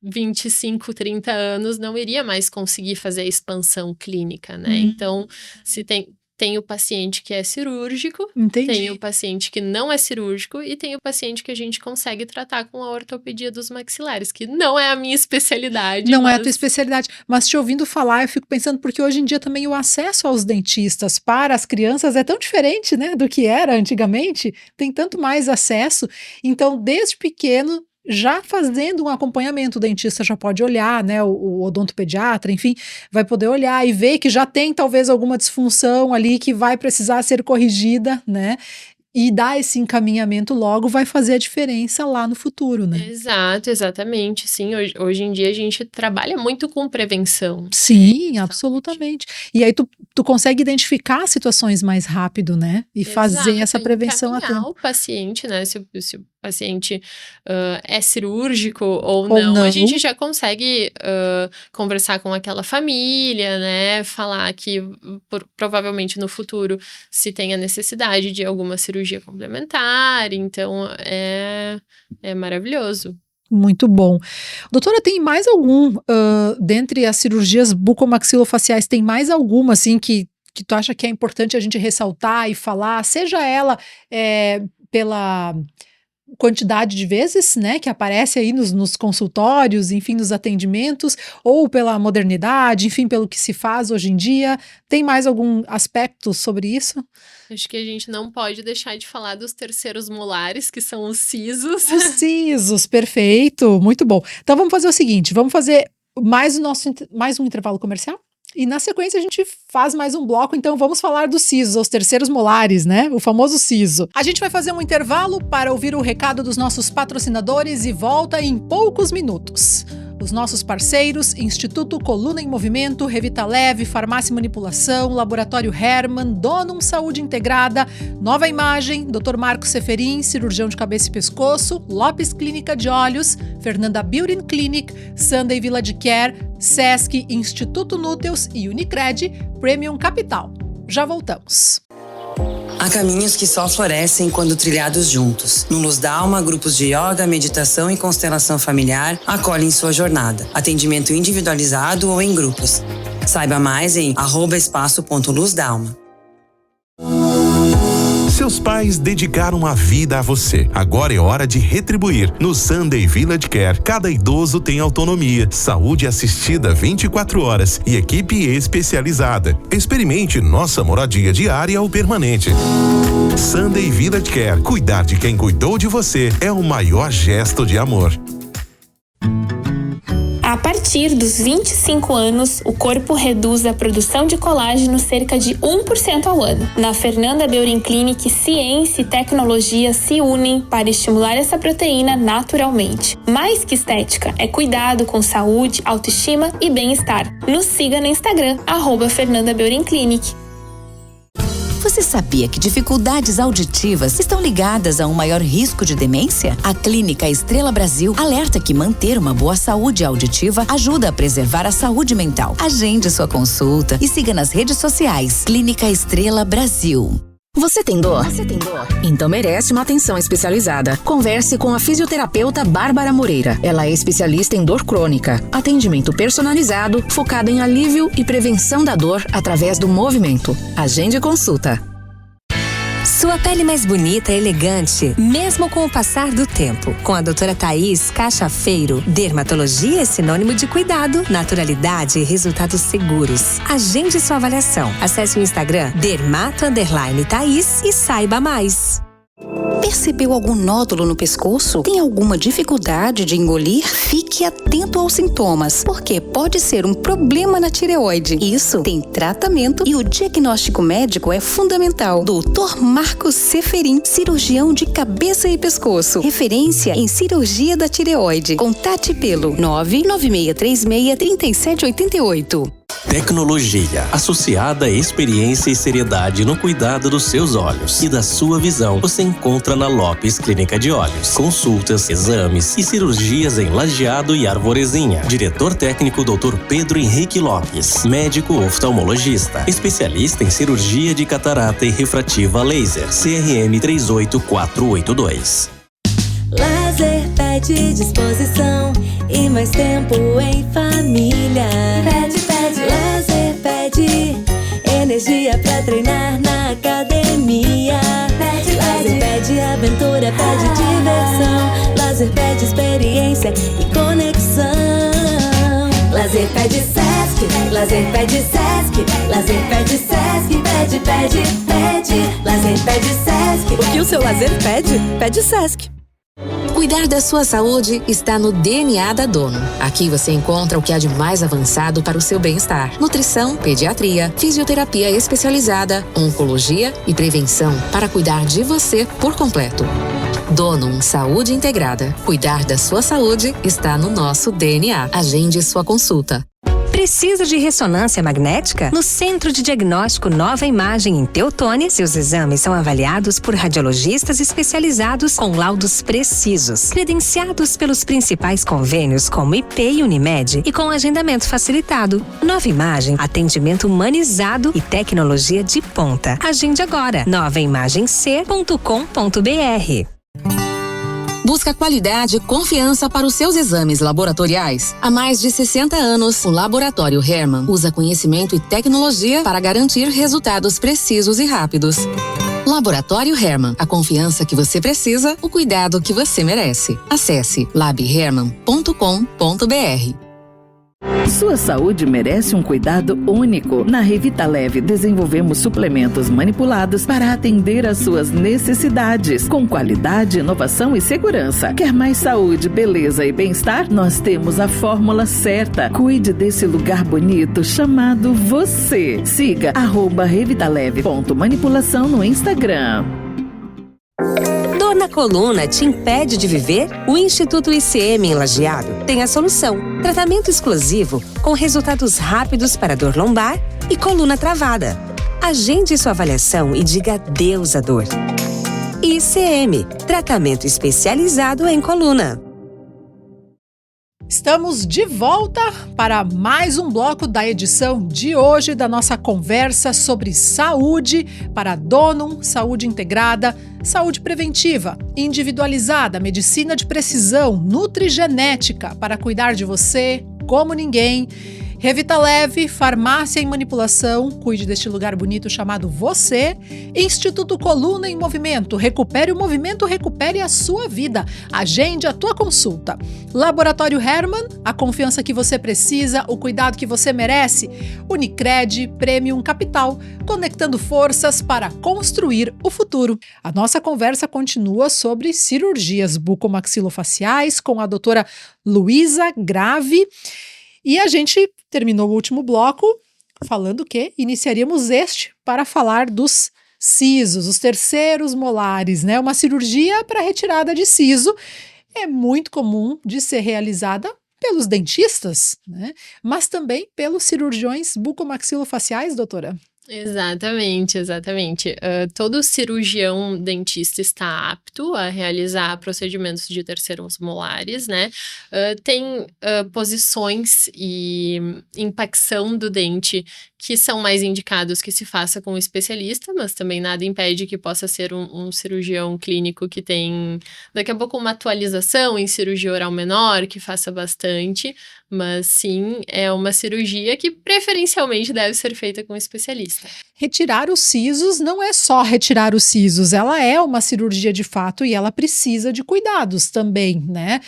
25, 30 anos, não iria mais conseguir fazer a expansão clínica, né? Então, se tem o paciente que é cirúrgico, tem o paciente que não é cirúrgico e tem o paciente que a gente consegue tratar com a ortopedia dos maxilares, que não é a minha especialidade. Não é a tua especialidade, mas te ouvindo falar, eu fico pensando, porque hoje em dia também o acesso aos dentistas para as crianças é tão diferente, né, do que era antigamente, tem tanto mais acesso, então desde pequeno, já fazendo um acompanhamento, o dentista já pode olhar, né, o odontopediatra, enfim, vai poder olhar e ver que já tem talvez alguma disfunção ali que vai precisar ser corrigida, né, e dar esse encaminhamento logo vai fazer a diferença lá no futuro, né? Exato, exatamente, sim, hoje em dia a gente trabalha muito com prevenção. Sim, absolutamente. E aí tu consegue identificar situações mais rápido, né? E fazer essa prevenção a tempo. O paciente, né, se o paciente é cirúrgico ou não, a gente já consegue conversar com aquela família, né, falar que provavelmente no futuro se tem a necessidade de alguma cirurgia complementar, então é maravilhoso. Muito bom. Doutora, tem mais algum, dentre as cirurgias bucomaxilofaciais, tem mais alguma, assim, que tu acha que é importante a gente ressaltar e falar, seja ela quantidade de vezes, né, que aparece aí nos consultórios, enfim, nos atendimentos, ou pela modernidade, enfim, pelo que se faz hoje em dia? Tem mais algum aspecto sobre isso? Acho que a gente não pode deixar de falar dos terceiros molares, que são os sisos. Os sisos, perfeito, muito bom. Então vamos fazer o seguinte, vamos fazer mais um intervalo comercial? E na sequência a gente faz mais um bloco, então vamos falar dos sisos, os terceiros molares, né? O famoso siso. A gente vai fazer um intervalo para ouvir o recado dos nossos patrocinadores e volta em poucos minutos. Os nossos parceiros, Instituto Coluna em Movimento, Revita Leve, Farmácia e Manipulação, Laboratório Herman, Donum Saúde Integrada, Nova Imagem, Dr. Marcos Seferin, cirurgião de cabeça e pescoço, Lopes Clínica de Olhos, Fernanda Beauty Clinic, Sunday Village Care, Sesc, Instituto Núteos e Unicred, Premium Capital. Já voltamos. Há caminhos que só florescem quando trilhados juntos. No Luz da Alma, grupos de yoga, meditação e constelação familiar acolhem sua jornada. Atendimento individualizado ou em grupos. Saiba mais em @espaço.luzdalma. Seus pais dedicaram a vida a você. Agora é hora de retribuir. No Sunday Village Care, cada idoso tem autonomia, saúde assistida 24 horas e equipe especializada. Experimente nossa moradia diária ou permanente. Sunday Village Care. Cuidar de quem cuidou de você é o maior gesto de amor. A partir dos 25 anos, o corpo reduz a produção de colágeno cerca de 1% ao ano. Na Fernanda Beauty Clinic, ciência e tecnologia se unem para estimular essa proteína naturalmente. Mais que estética, é cuidado com saúde, autoestima e bem-estar. Nos siga no Instagram, @Fernanda Beauty Clinic. Você sabia que dificuldades auditivas estão ligadas a um maior risco de demência? A Clínica Estrela Brasil alerta que manter uma boa saúde auditiva ajuda a preservar a saúde mental. Agende sua consulta e siga nas redes sociais. Clínica Estrela Brasil. Você tem dor? Então merece uma atenção especializada. Converse com a fisioterapeuta Bárbara Moreira. Ela é especialista em dor crônica. Atendimento personalizado, focado em alívio e prevenção da dor através do movimento. Agende consulta. Sua pele mais bonita e elegante, mesmo com o passar do tempo. Com a doutora Thaís Cachafeiro, dermatologia é sinônimo de cuidado, naturalidade e resultados seguros. Agende sua avaliação. Acesse o Instagram dermato_Thaís e saiba mais. Percebeu algum nódulo no pescoço? Tem alguma dificuldade de engolir? Fique atento aos sintomas, porque pode ser um problema na tireoide. Isso tem tratamento e o diagnóstico médico é fundamental. Dr. Marcos Seferin, cirurgião de cabeça e pescoço. Referência em cirurgia da tireoide. Contate pelo 996363788. Tecnologia, associada à experiência e seriedade no cuidado dos seus olhos e da sua visão, você encontra na Lopes Clínica de Olhos. Consultas, exames e cirurgias em Lajeado e Arvorezinha. Diretor técnico Dr. Pedro Henrique Lopes. Médico oftalmologista. Especialista em cirurgia de catarata e refrativa laser. CRM 38482. Lazer pede disposição e mais tempo em família. Pede, lazer pede energia pra treinar na academia. Pede, lazer pede aventura, pede diversão. Lazer pede experiência e conexão. Lazer pede Sesc, lazer pede Sesc, lazer pede Sesc, pede. Lazer pede Sesc. O que o seu lazer pede? Pede Sesc. Cuidar da sua saúde está no DNA da Donum. Aqui você encontra o que há de mais avançado para o seu bem-estar. Nutrição, pediatria, fisioterapia especializada, oncologia e prevenção para cuidar de você por completo. Donum Saúde Integrada. Cuidar da sua saúde está no nosso DNA. Agende sua consulta. Precisa de ressonância magnética? No Centro de Diagnóstico Nova Imagem em Teutônia, seus exames são avaliados por radiologistas especializados com laudos precisos, credenciados pelos principais convênios como IP e Unimed e com agendamento facilitado. Nova Imagem, atendimento humanizado e tecnologia de ponta. Agende agora, novaimagemc.com.br. Busca qualidade e confiança para os seus exames laboratoriais. Há mais de 60 anos, o Laboratório Herman usa conhecimento e tecnologia para garantir resultados precisos e rápidos. Laboratório Herman, a confiança que você precisa, o cuidado que você merece. Acesse labherman.com.br. Sua saúde merece um cuidado único. Na Revita Leve, desenvolvemos suplementos manipulados para atender às suas necessidades, com qualidade, inovação e segurança. Quer mais saúde, beleza e bem-estar? Nós temos a fórmula certa. Cuide desse lugar bonito chamado você. Siga @revitaleve.manipulação no Instagram. Dor na coluna te impede de viver? O Instituto ICM em Lajeado tem a solução. Tratamento exclusivo com resultados rápidos para dor lombar e coluna travada. Agende sua avaliação e diga adeus à dor. ICM, tratamento especializado em coluna. Estamos de volta para mais um bloco da edição de hoje da nossa conversa sobre saúde para Donum, saúde integrada, saúde preventiva, individualizada, medicina de precisão, nutrigenética para cuidar de você como ninguém. Revita Leve, farmácia em manipulação, cuide deste lugar bonito chamado você. Instituto Coluna em Movimento, recupere o movimento, recupere a sua vida. Agende a tua consulta. Laboratório Herman, a confiança que você precisa, o cuidado que você merece. Unicred, Premium Capital, conectando forças para construir o futuro. A nossa conversa continua sobre cirurgias bucomaxilofaciais com a doutora Luísa Grave. E a gente terminou o último bloco falando que iniciaríamos este para falar dos sisos, os terceiros molares, né? Uma cirurgia para retirada de siso é muito comum de ser realizada pelos dentistas, né? Mas também pelos cirurgiões bucomaxilofaciais, doutora. Exatamente. Todo cirurgião dentista está apto a realizar procedimentos de terceiros molares, né? Tem posições e impacção do dente que são mais indicados que se faça com um especialista, mas também nada impede que possa ser um cirurgião clínico que tem, daqui a pouco, uma atualização em cirurgia oral menor, que faça bastante, mas sim, é uma cirurgia que preferencialmente deve ser feita com um especialista. Retirar os sisos não é só retirar os sisos, ela é uma cirurgia de fato e ela precisa de cuidados também, né?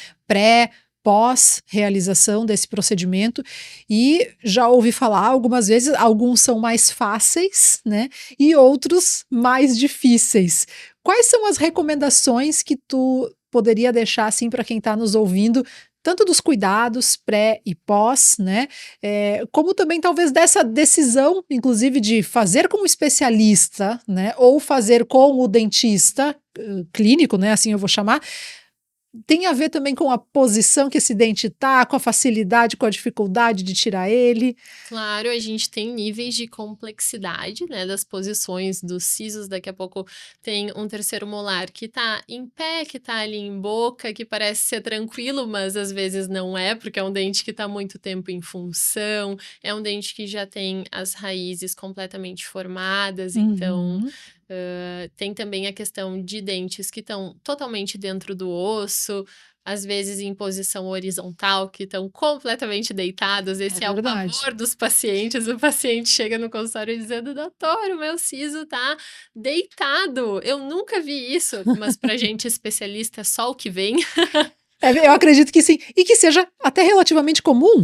Pós-realização desse procedimento, e já ouvi falar algumas vezes, alguns são mais fáceis, né? E outros mais difíceis. Quais são as recomendações que tu poderia deixar assim para quem está nos ouvindo, tanto dos cuidados pré e pós, né? Como também talvez dessa decisão, inclusive, de fazer com o especialista, né? Ou fazer com o dentista clínico, né? Assim eu vou chamar. Tem a ver também com a posição que esse dente tá, com a facilidade, com a dificuldade de tirar ele. Claro, a gente tem níveis de complexidade, né, das posições dos sisos. Daqui a pouco tem um terceiro molar que tá em pé, que tá ali em boca, que parece ser tranquilo, mas às vezes não é, porque é um dente que tá muito tempo em função, é um dente que já tem as raízes completamente formadas, então... tem também a questão de dentes que estão totalmente dentro do osso, às vezes em posição horizontal, que estão completamente deitados. Esse é o pavor dos pacientes. O paciente chega no consultório dizendo: doutor, o meu siso tá deitado. Eu nunca vi isso, mas pra gente especialista é só o que vem. Eu acredito que sim, e que seja até relativamente comum.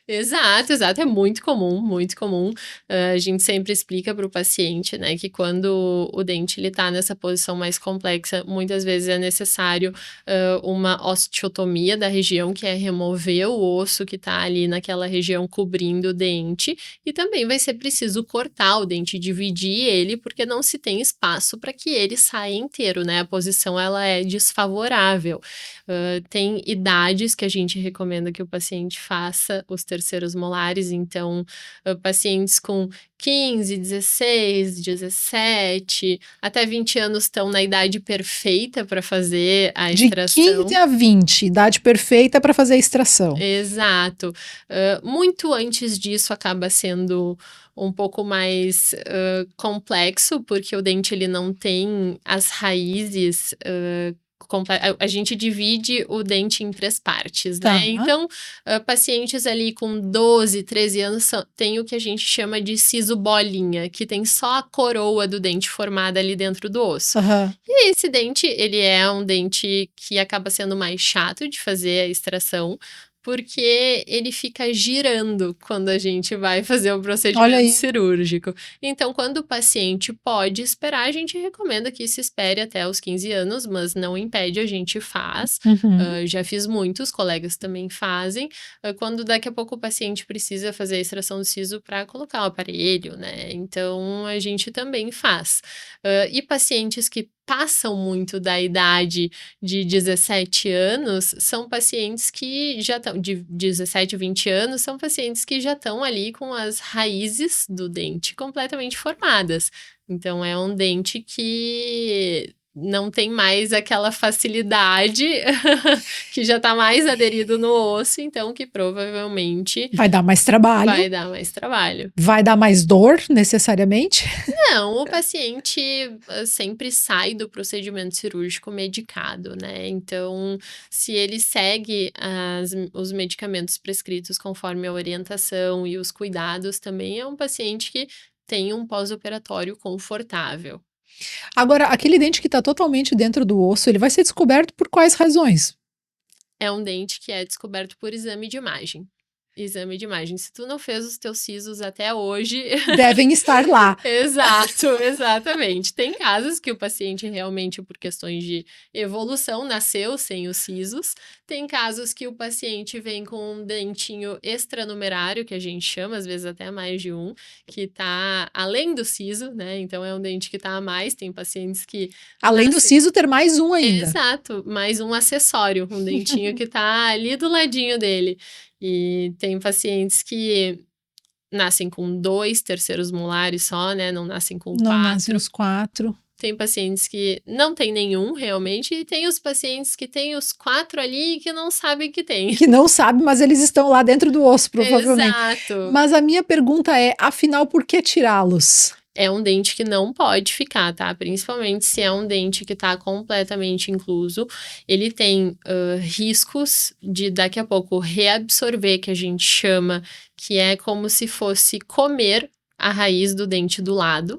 Exato, é muito comum. A gente sempre explica para o paciente, né, que quando o dente ele tá nessa posição mais complexa, muitas vezes é necessário uma osteotomia da região, que é remover o osso que tá ali naquela região cobrindo o dente, e também vai ser preciso cortar o dente, dividir ele, porque não se tem espaço para que ele saia inteiro, né, a posição ela é desfavorável. Tem idades que a gente recomenda que o paciente faça os terceiros molares, então pacientes com 15, 16, 17, até 20 anos estão na idade perfeita para fazer a extração. De 15 a 20, idade perfeita para fazer a extração. Exato. Muito antes disso acaba sendo um pouco mais complexo, porque o dente ele não tem as raízes A gente divide o dente em 3 partes, Tá. né? Então, pacientes ali com 12, 13 anos tem o que a gente chama de siso bolinha, que tem só a coroa do dente formada ali dentro do osso. Aham. E esse dente, ele é um dente que acaba sendo mais chato de fazer a extração, porque ele fica girando quando a gente vai fazer o Olha procedimento aí. cirúrgico. Então, quando o paciente pode esperar, a gente recomenda que se espere até os 15 anos, mas não impede, a gente faz. Uhum. Já fiz muitos, colegas também fazem. Quando daqui a pouco o paciente precisa fazer a extração do siso para colocar o aparelho, né? Então, a gente também faz. E pacientes que passam muito da idade de 17 anos, são pacientes que já estão, de 17, 20 anos, são pacientes que já estão ali com as raízes do dente completamente formadas. Então, é um dente que não tem mais aquela facilidade, que já está mais aderido no osso, então que provavelmente Vai dar mais trabalho. vai dar mais trabalho. Vai dar mais dor, necessariamente? Não, o paciente sempre sai do procedimento cirúrgico medicado, né? Então, se ele segue os medicamentos prescritos conforme a orientação e os cuidados, também é um paciente que tem um pós-operatório confortável. Agora, aquele dente que está totalmente dentro do osso, ele vai ser descoberto por quais razões? É um dente que é descoberto por exame de imagem. Exame de imagem. Se tu não fez os teus sisos até hoje... Devem estar lá. Exato, exatamente. Tem casos que o paciente realmente, por questões de evolução, nasceu sem os sisos. Tem casos que o paciente vem com um dentinho extranumerário, que a gente chama, às vezes até mais de um, que tá além do siso, né? Então, é um dente que tá a mais. Tem pacientes que... Além do siso, ter mais um ainda. Exato, mais um acessório, um dentinho que tá ali do ladinho dele. E tem pacientes que nascem com 2 terceiros molares só, né? Não nascem com 4. Não nascem os 4. Tem pacientes que não tem nenhum, realmente. E tem os pacientes que têm os 4 ali e que não sabem que tem. Que não sabe, mas eles estão lá dentro do osso, provavelmente. Exato. Mas a minha pergunta é, afinal, por que tirá-los? É um dente que não pode ficar, tá? Principalmente se é um dente que tá completamente incluso. Ele tem riscos de daqui a pouco reabsorver, que a gente chama, que é como se fosse comer a raiz do dente do lado.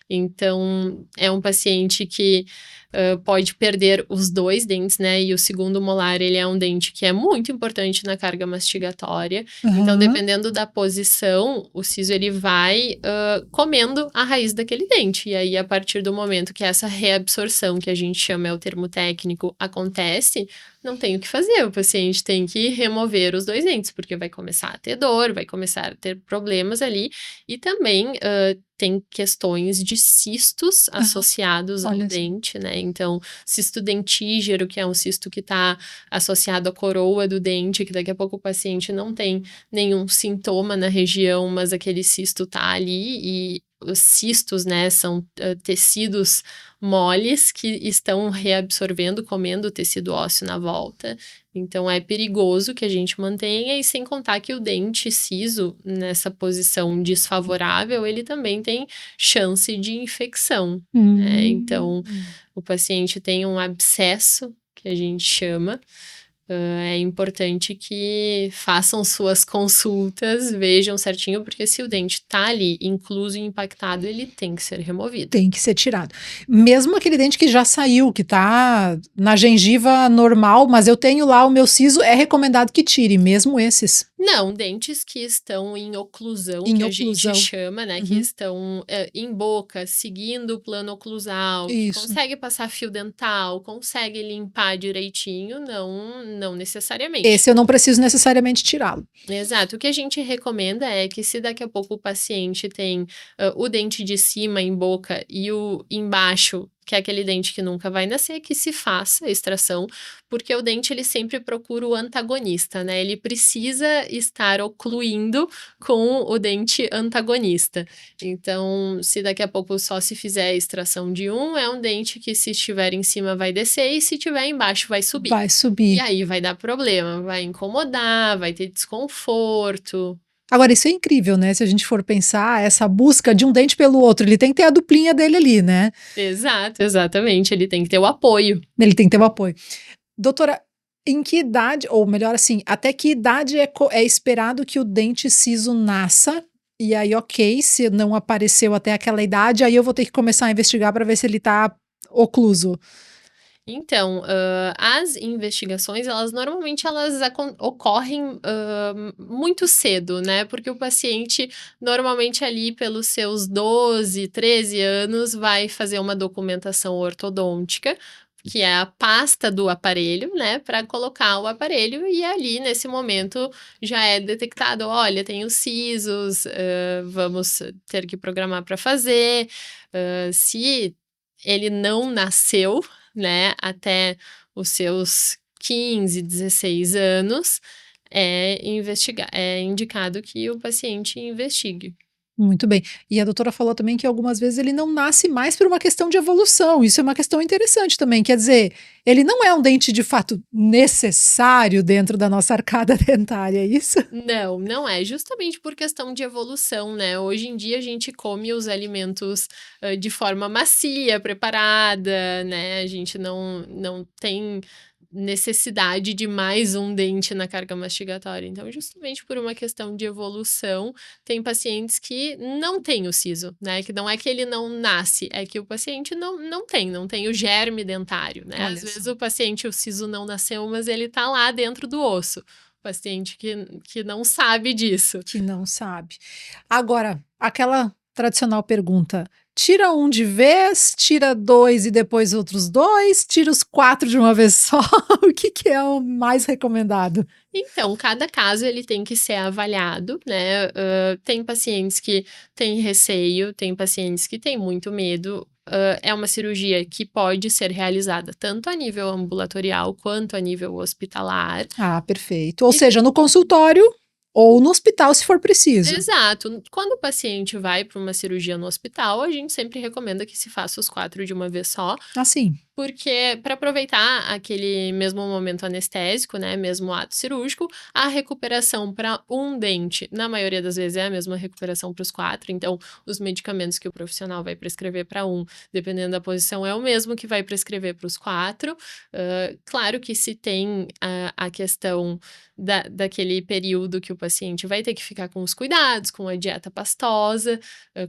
Então, é um paciente que pode perder os 2 dentes, né? E o segundo molar, ele é um dente que é muito importante na carga mastigatória. Uhum. Então, dependendo da posição, o siso, ele vai comendo a raiz daquele dente. E aí, a partir do momento que essa reabsorção, que a gente chama, é o termo técnico, acontece, não tem o que fazer. O paciente tem que remover os 2 dentes, porque vai começar a ter dor, vai começar a ter problemas ali. E também tem questões de cistos associados ao dente, né? Então, cisto dentígero, que é um cisto que está associado à coroa do dente, que daqui a pouco o paciente não tem nenhum sintoma na região, mas aquele cisto tá ali e os cistos, né, são tecidos moles que estão reabsorvendo, comendo o tecido ósseo na volta. Então, é perigoso que a gente mantenha, e sem contar que o dente ciso, nessa posição desfavorável, ele também tem chance de infecção, né? Então, o paciente tem um abscesso, que a gente chama. É importante que façam suas consultas, vejam certinho, porque se o dente tá ali incluso e impactado, ele tem que ser removido. Tem que ser tirado. Mesmo aquele dente que já saiu, que tá na gengiva normal, mas eu tenho lá o meu siso, é recomendado que tire, mesmo esses? Não, dentes que estão em oclusão, que a gente chama, né? Que estão em boca, seguindo o plano oclusal, que consegue passar fio dental, consegue limpar direitinho, não necessariamente. Esse eu não preciso necessariamente tirá-lo. Exato. O que a gente recomenda é que, se daqui a pouco o paciente tem o dente de cima em boca e o embaixo, que é aquele dente que nunca vai nascer, que se faça a extração, porque o dente, ele sempre procura o antagonista, né? Ele precisa estar ocluindo com o dente antagonista. Então, se daqui a pouco só se fizer a extração de um, é um dente que, se estiver em cima, vai descer, e se estiver embaixo, vai subir. Vai subir. E aí vai dar problema, vai incomodar, vai ter desconforto. Agora, isso é incrível, né? Se a gente for pensar, essa busca de um dente pelo outro, ele tem que ter a duplinha dele ali, né? Exato, exatamente. Ele tem que ter o apoio. Ele tem que ter o apoio. Doutora, em que idade, ou melhor assim, até que idade é esperado que o dente siso nasça? E aí, ok, se não apareceu até aquela idade, aí eu vou ter que começar a investigar para ver se ele tá ocluso. Então, as investigações, elas normalmente ocorrem muito cedo, né? Porque o paciente, normalmente ali pelos seus 12, 13 anos, vai fazer uma documentação ortodôntica, que é a pasta do aparelho, né? Para colocar o aparelho e ali, nesse momento, já é detectado, olha, tem os sisos, vamos ter que programar para fazer. Se ele não nasceu, né, até os seus 15, 16 anos, é indicado que o paciente investigue. Muito bem. E a doutora falou também que algumas vezes ele não nasce mais por uma questão de evolução. Isso é uma questão interessante também. Quer dizer, ele não é um dente de fato necessário dentro da nossa arcada dentária, é isso? Não, não é. Justamente por questão de evolução, né? Hoje em dia a gente come os alimentos de forma macia, preparada, né? A gente não tem necessidade de mais um dente na carga mastigatória. Então, justamente por uma questão de evolução, tem pacientes que não têm o siso, né? Que não é que ele não nasce, é que o paciente não tem o germe dentário, né? Às vezes o paciente, o siso não nasceu, mas ele tá lá dentro do osso. Paciente que não sabe disso. Que não sabe. Agora, aquela tradicional pergunta: tira um de vez, tira 2 e depois outros 2, tira os 4 de uma vez só? O que é o mais recomendado? Então, cada caso ele tem que ser avaliado, né? Tem pacientes que têm receio, tem pacientes que têm muito medo. É uma cirurgia que pode ser realizada tanto a nível ambulatorial quanto a nível hospitalar. Ah, perfeito. Ou seja, no consultório ou no hospital, se for preciso. Exato. Quando o paciente vai para uma cirurgia no hospital, a gente sempre recomenda que se faça os 4 de uma vez só. Assim. Porque para aproveitar aquele mesmo momento anestésico, né, mesmo ato cirúrgico, a recuperação para um dente, na maioria das vezes é a mesma recuperação para os 4. Então, os medicamentos que o profissional vai prescrever para um, dependendo da posição, é o mesmo que vai prescrever para os 4. Claro que se tem a questão daquele período que o paciente vai ter que ficar com os cuidados, com a dieta pastosa.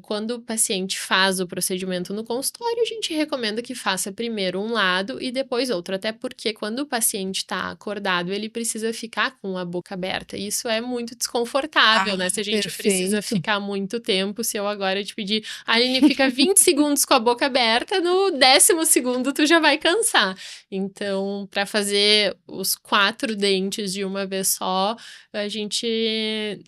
Quando o paciente faz o procedimento no consultório, a gente recomenda que faça primeiro um lado e depois outro, até porque quando o paciente está acordado, ele precisa ficar com a boca aberta. Isso é muito desconfortável, né? Se a gente precisa ficar muito tempo, se eu agora te pedir, Aline, fica 20 segundos com a boca aberta, no 10º segundo tu já vai cansar. Então, para fazer os 4 dentes de uma vez só, a gente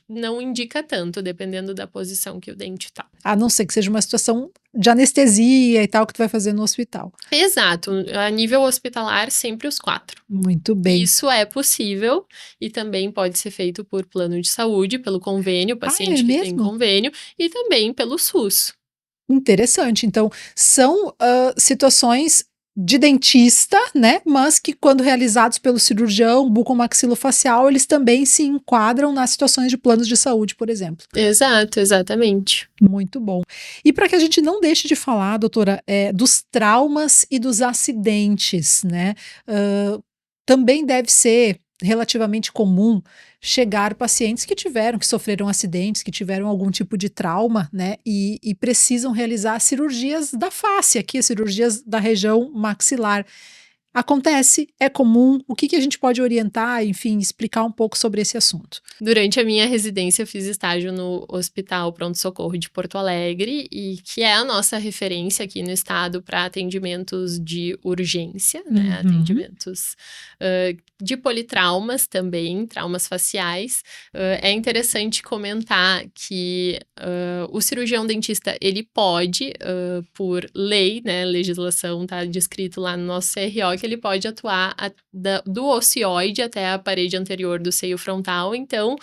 não indica tanto, dependendo da posição que o dente tá. A não ser que seja uma situação de anestesia e tal, que tu vai fazer no hospital. Exato. A nível hospitalar, sempre os 4. Muito bem. Isso é possível e também pode ser feito por plano de saúde, pelo convênio, paciente que tem convênio, e também pelo SUS. Interessante. Então, são situações de dentista, né? Mas que quando realizados pelo cirurgião bucomaxilofacial, eles também se enquadram nas situações de planos de saúde, por exemplo. Exato, exatamente. Muito bom. E para que a gente não deixe de falar, doutora, dos traumas e dos acidentes, né? Também deve ser relativamente comum chegar pacientes que sofreram acidentes, que tiveram algum tipo de trauma, né, e precisam realizar cirurgias da face, aqui, cirurgias da região maxilar. Acontece, é comum, o que a gente pode orientar, enfim, explicar um pouco sobre esse assunto? Durante a minha residência, eu fiz estágio no Hospital Pronto Socorro de Porto Alegre, e que é a nossa referência aqui no estado para atendimentos de urgência, né? Atendimentos de politraumas também, traumas faciais. É interessante comentar que o cirurgião dentista, ele pode, por lei, né, legislação, tá descrito lá no nosso CRO, que ele pode atuar do ocioide até a parede anterior do seio frontal. Então,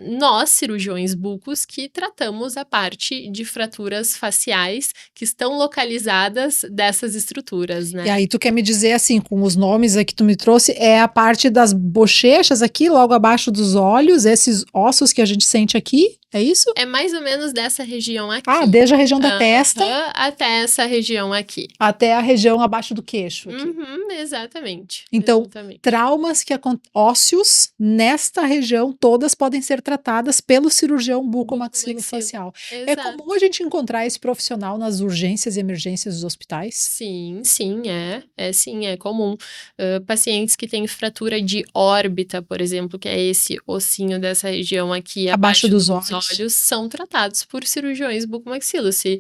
nós, cirurgiões bucos, que tratamos a parte de fraturas faciais que estão localizadas dessas estruturas, né? E aí tu quer me dizer assim, com os nomes aqui que tu me trouxe, é a parte das bochechas aqui, logo abaixo dos olhos, esses ossos que a gente sente aqui? É isso? É mais ou menos dessa região aqui. Ah, desde a região da testa até essa região aqui. Até a região abaixo do queixo. Aqui. Exatamente. Então, traumas ósseos nesta região, todas podem ser tratadas pelo cirurgião bucomaxilofacial. É comum a gente encontrar esse profissional nas urgências e emergências dos hospitais? Sim, é comum. Pacientes que têm fratura de órbita, por exemplo, que é esse ossinho dessa região aqui abaixo dos olhos, são tratados por cirurgiões bucomaxilo. Se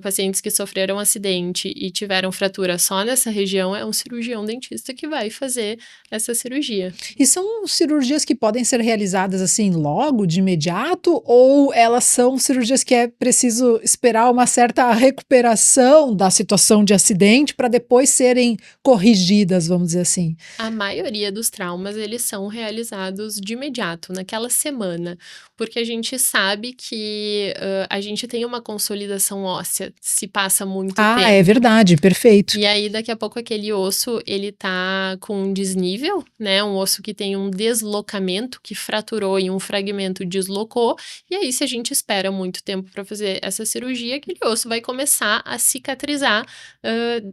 pacientes que sofreram um acidente e tiveram fratura só nessa região, é um cirurgião dentista que vai fazer essa cirurgia. E são cirurgias que podem ser realizadas assim logo, de imediato, ou elas são cirurgias que é preciso esperar uma certa recuperação da situação de acidente para depois serem corrigidas, vamos dizer assim? A maioria dos traumas, eles são realizados de imediato, naquela semana, porque a gente sabe que a gente tem uma consolidação óssea, se passa muito tempo. É verdade, perfeito. E aí, daqui a pouco, aquele osso, ele tá com um desnível, né? Um osso que tem um deslocamento, que fraturou e um fragmento deslocou. E aí, se a gente espera muito tempo para fazer essa cirurgia, aquele osso vai começar a cicatrizar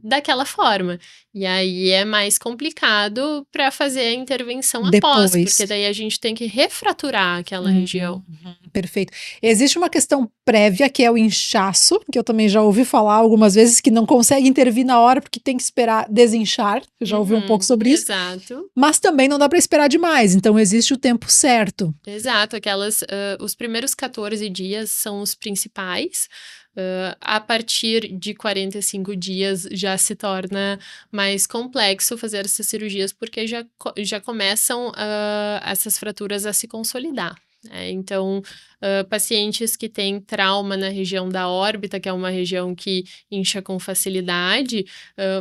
daquela forma. E aí, é mais complicado para fazer a intervenção após, porque daí a gente tem que refraturar aquela região. Perfeito. Existe uma questão prévia, que é o inchaço, que eu também já ouvi falar algumas vezes, que não consegue intervir na hora porque tem que esperar desinchar. Eu já ouvi um pouco sobre isso. Exato. Mas também não dá para esperar demais, então existe o tempo certo. Exato, os primeiros 14 dias são os principais. A partir de 45 dias já se torna mais complexo fazer essas cirurgias, porque já começam essas fraturas a se consolidar. Então, pacientes que têm trauma na região da órbita, que é uma região que incha com facilidade,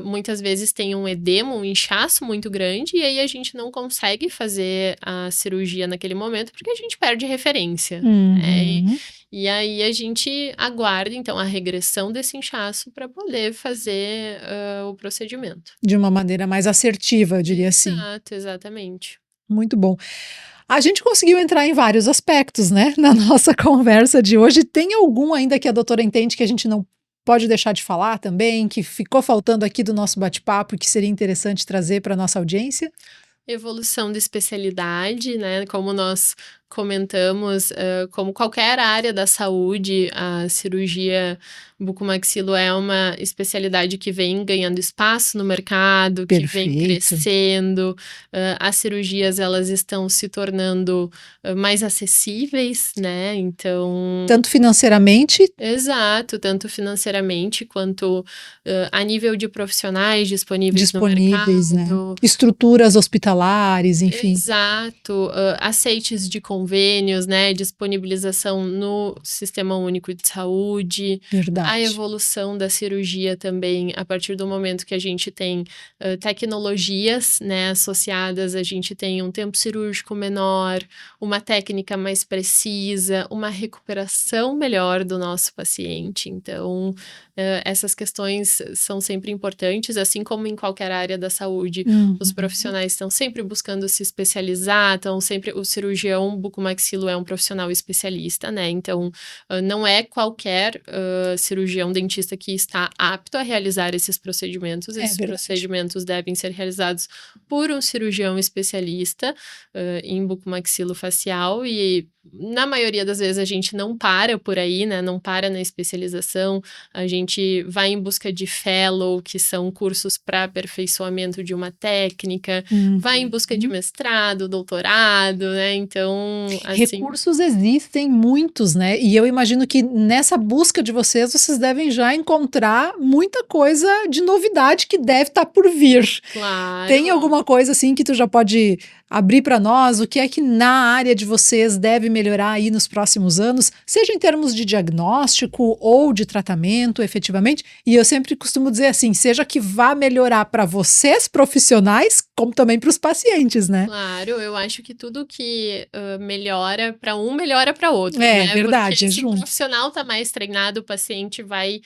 muitas vezes tem um edema, um inchaço muito grande, e aí a gente não consegue fazer a cirurgia naquele momento, porque a gente perde referência. E aí a gente aguarda, então, a regressão desse inchaço para poder fazer o procedimento. De uma maneira mais assertiva, eu diria assim. Exato, exatamente. Muito bom. A gente conseguiu entrar em vários aspectos, né, na nossa conversa de hoje. Tem algum ainda que a doutora entende que a gente não pode deixar de falar também, que ficou faltando aqui do nosso bate-papo e que seria interessante trazer para a nossa audiência? Evolução da especialidade, né, como nós comentamos, como qualquer área da saúde, a cirurgia bucomaxilo é uma especialidade que vem ganhando espaço no mercado, que vem crescendo. As cirurgias, elas estão se tornando mais acessíveis, né? Então... Tanto financeiramente? Exato, tanto financeiramente quanto a nível de profissionais disponíveis no mercado. Né? Estruturas hospitalares, enfim. Exato, aceites de convênios, né, disponibilização no Sistema Único de Saúde. Verdade. A evolução da cirurgia também, a partir do momento que a gente tem tecnologias, né, associadas, a gente tem um tempo cirúrgico menor, uma técnica mais precisa, uma recuperação melhor do nosso paciente. Então, essas questões são sempre importantes, assim como em qualquer área da saúde. Os profissionais estão sempre buscando se especializar, estão sempre... O cirurgião bucomaxilo é um profissional especialista, né? Então, não é qualquer cirurgião dentista que está apto a realizar esses procedimentos. Esses procedimentos devem ser realizados por um cirurgião especialista em bucomaxilofacial, e na maioria das vezes a gente não para por aí, né? Não para na especialização. A gente vai em busca de fellow, que são cursos para aperfeiçoamento de uma técnica, vai em busca de mestrado, doutorado, né? Então, assim... Recursos existem muitos, né? E eu imagino que nessa busca de vocês devem já encontrar muita coisa de novidade que deve estar por vir. Claro. Tem alguma coisa assim que tu já pode abrir para nós o que é que na área de vocês deve melhorar aí nos próximos anos, seja em termos de diagnóstico ou de tratamento, efetivamente. E eu sempre costumo dizer assim, seja que vá melhorar para vocês profissionais, como também para os pacientes, né? Claro, eu acho que tudo que melhora para um, melhora para outro, É, né? verdade, Porque é se o junto. profissional tá mais treinado, o paciente vai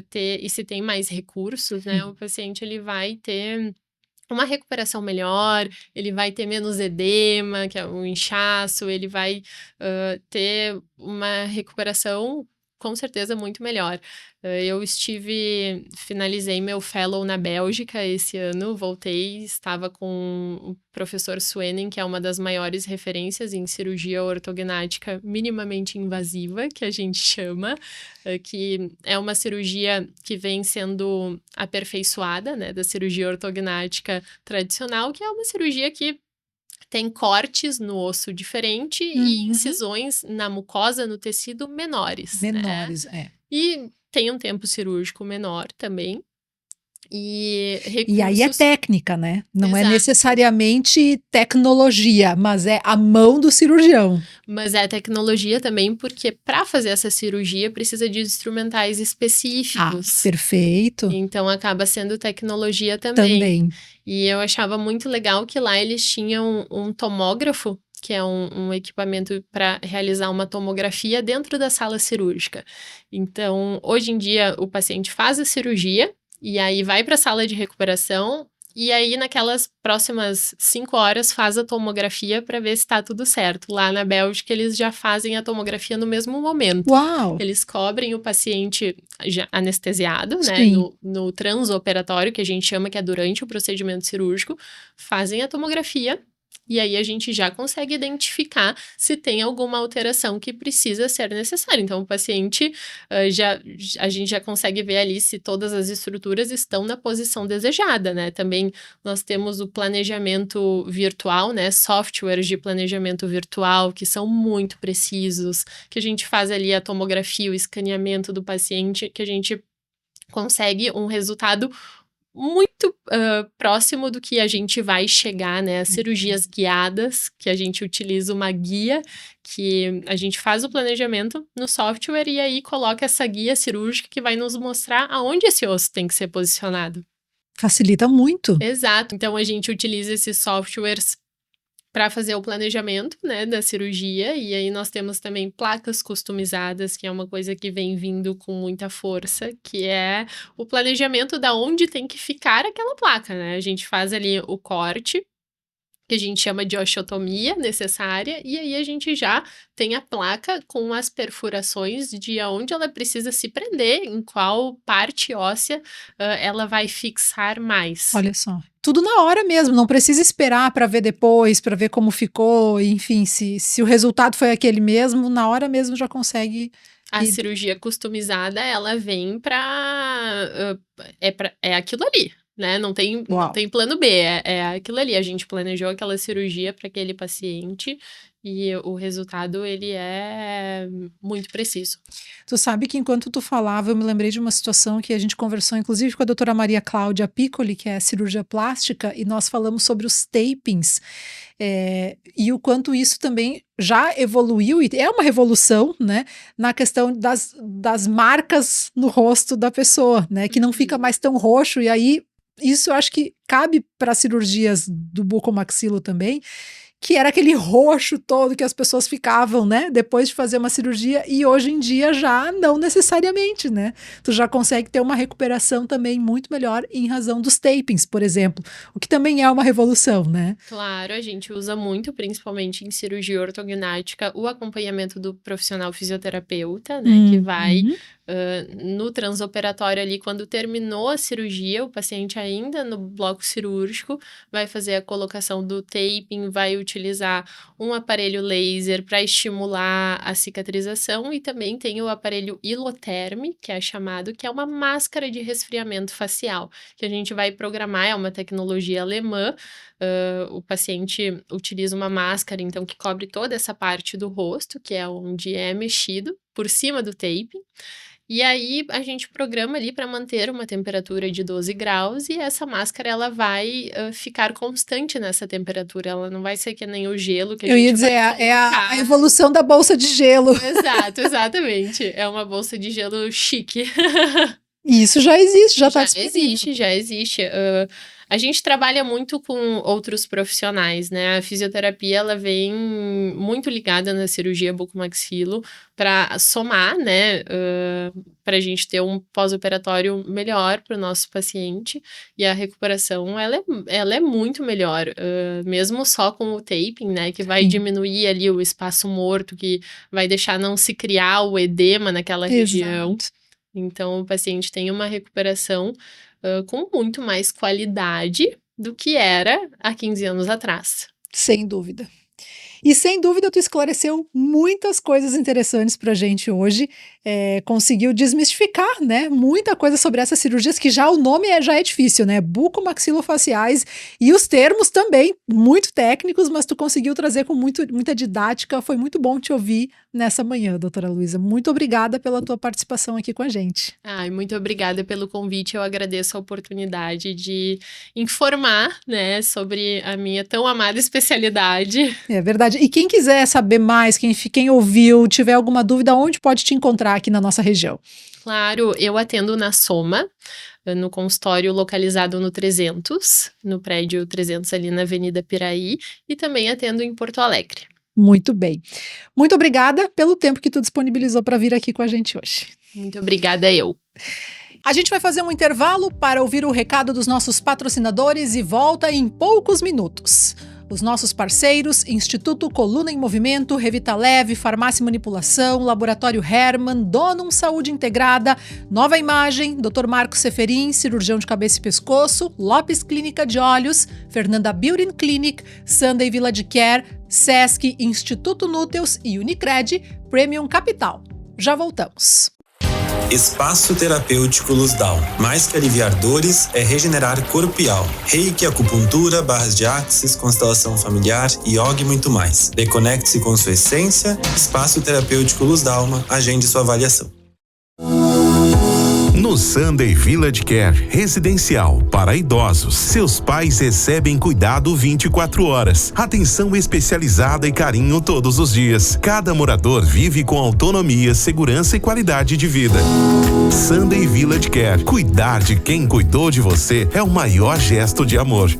ter, e se tem mais recursos, né? O paciente ele vai ter uma recuperação melhor, ele vai ter menos edema, que é o inchaço, ele vai ter uma recuperação com certeza muito melhor. Eu finalizei meu fellow na Bélgica esse ano, voltei, estava com o professor Swenen, que é uma das maiores referências em cirurgia ortognática minimamente invasiva, que a gente chama, que é uma cirurgia que vem sendo aperfeiçoada, né, da cirurgia ortognática tradicional, que é uma cirurgia que tem cortes no osso diferente e incisões na mucosa, no tecido menores. Menores, né? E tem um tempo cirúrgico menor também. E aí é técnica, né? Não é Exato. necessariamente tecnologia, mas é a mão do cirurgião. Mas é tecnologia também, porque para fazer essa cirurgia precisa de instrumentais específicos. Perfeito. Então acaba sendo tecnologia também. E eu achava muito legal que lá eles tinham um tomógrafo, que é um equipamento para realizar uma tomografia dentro da sala cirúrgica. Então, hoje em dia, o paciente faz a cirurgia e aí vai para a sala de recuperação e aí naquelas próximas 5 horas faz a tomografia para ver se está tudo certo. Lá na Bélgica, eles já fazem a tomografia no mesmo momento. Uau! Eles cobrem o paciente já anestesiado, né, Sim. no transoperatório, que a gente chama que é durante o procedimento cirúrgico, fazem a tomografia. E aí a gente já consegue identificar se tem alguma alteração que precisa ser necessária. Então, o paciente, a gente já consegue ver ali se todas as estruturas estão na posição desejada, né? Também nós temos o planejamento virtual, né? Softwares de planejamento virtual que são muito precisos, que a gente faz ali a tomografia, o escaneamento do paciente, que a gente consegue um resultado muito próximo do que a gente vai chegar, né? As cirurgias guiadas, que a gente utiliza uma guia, que a gente faz o planejamento no software e aí coloca essa guia cirúrgica que vai nos mostrar aonde esse osso tem que ser posicionado. Facilita muito. Exato. Então, a gente utiliza esses softwares para fazer o planejamento, né, da cirurgia, e aí nós temos também placas customizadas, que é uma coisa que vem vindo com muita força, que é o planejamento da onde tem que ficar aquela placa, né? A gente faz ali o corte, que a gente chama de osteotomia necessária, e aí a gente já tem a placa com as perfurações de aonde ela precisa se prender, em qual parte óssea ela vai fixar mais. Olha só. Tudo na hora mesmo, não precisa esperar para ver depois, para ver como ficou, enfim, se o resultado foi aquele mesmo, na hora mesmo já consegue. A cirurgia customizada, ela vem é aquilo ali, né? Não tem plano B, é aquilo ali. A gente planejou aquela cirurgia para aquele paciente e o resultado, ele é muito preciso. Tu sabe que enquanto tu falava, eu me lembrei de uma situação que a gente conversou, inclusive, com a doutora Maria Cláudia Piccoli, que é cirurgia plástica, e nós falamos sobre os tapings, e o quanto isso também já evoluiu, e é uma revolução, né, na questão das marcas no rosto da pessoa, né, que não fica mais tão roxo, e aí isso eu acho que cabe para cirurgias do bucomaxilo também, que era aquele roxo todo que as pessoas ficavam, né, depois de fazer uma cirurgia, e hoje em dia já não necessariamente, né, tu já consegue ter uma recuperação também muito melhor em razão dos tapings, por exemplo, o que também é uma revolução, né. Claro, a gente usa muito, principalmente em cirurgia ortognática, o acompanhamento do profissional fisioterapeuta, né, que vai no transoperatório ali, quando terminou a cirurgia, o paciente ainda no bloco cirúrgico vai fazer a colocação do taping, vai utilizar um aparelho laser para estimular a cicatrização, e também tem o aparelho Iloterm, que é chamado, que é uma máscara de resfriamento facial, que a gente vai programar, é uma tecnologia alemã. O paciente utiliza uma máscara, então, que cobre toda essa parte do rosto, que é onde é mexido, por cima do taping. E aí, a gente programa ali para manter uma temperatura de 12 graus e essa máscara, ela vai ficar constante nessa temperatura. Ela não vai ser que nem o gelo que a gente ia dizer, é a evolução da bolsa de gelo. Exato, exatamente. É uma bolsa de gelo chique. E isso já existe, já está disponível. Já existe. A gente trabalha muito com outros profissionais, né? A fisioterapia, ela vem muito ligada na cirurgia bucomaxilo para somar, né? Para a gente ter um pós-operatório melhor para o nosso paciente. E a recuperação, ela é muito melhor. Mesmo só com o taping, né? Que vai diminuir ali o espaço morto, que vai deixar não se criar o edema naquela região. Então, o paciente tem uma recuperação com muito mais qualidade do que era há 15 anos atrás. Sem dúvida. E sem dúvida tu esclareceu muitas coisas interessantes pra gente hoje, conseguiu desmistificar, né, muita coisa sobre essas cirurgias que já o nome já é difícil, né, bucomaxilofaciais, e os termos também, muito técnicos, mas tu conseguiu trazer com muita didática, foi muito bom te ouvir nessa manhã, doutora Luísa. Muito obrigada pela tua participação aqui com a gente. Muito obrigada pelo convite, eu agradeço a oportunidade de informar, né, sobre a minha tão amada especialidade. É verdade. E quem quiser saber mais, quem ouviu, tiver alguma dúvida, onde pode te encontrar aqui na nossa região? Claro, eu atendo na Soma, no consultório localizado no 300, no prédio 300 ali na Avenida Piraí, e também atendo em Porto Alegre. Muito bem. Muito obrigada pelo tempo que tu disponibilizou para vir aqui com a gente hoje. Muito obrigada eu. A gente vai fazer um intervalo para ouvir o recado dos nossos patrocinadores e volta em poucos minutos. Os nossos parceiros, Instituto Coluna em Movimento, Revita Leve, Farmácia e Manipulação, Laboratório Herman, Donum Saúde Integrada, Nova Imagem, Dr. Marcos Seferin, cirurgião de cabeça e pescoço, Lopes Clínica de Olhos, Fernanda Beauty Clinic, Sunday Village Care, Sesc, Instituto Núteus e Unicred, Premium Capital. Já voltamos. Espaço Terapêutico Luz Down. Mais que aliviar dores, é regenerar corpo e alma. Reiki, acupuntura, barras de axis, constelação familiar, yoga e muito mais. Reconecte-se com sua essência. Espaço Terapêutico Luz Dalma. Agende sua avaliação. No Sunday Village Care Residencial para idosos, seus pais recebem cuidado 24 horas, atenção especializada e carinho todos os dias. Cada morador vive com autonomia, segurança e qualidade de vida. Sunday Village Care. Cuidar de quem cuidou de você é o maior gesto de amor.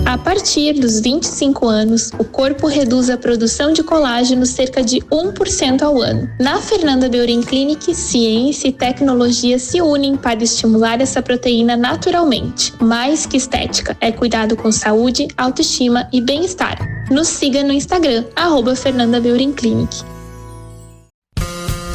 A partir dos 25 anos, o corpo reduz a produção de colágeno cerca de 1% ao ano. Na Fernanda Beauty Clinic, ciência e tecnologia se unem para estimular essa proteína naturalmente. Mais que estética, é cuidado com saúde, autoestima e bem-estar. Nos siga no Instagram, @Fernanda Beauty Clinic.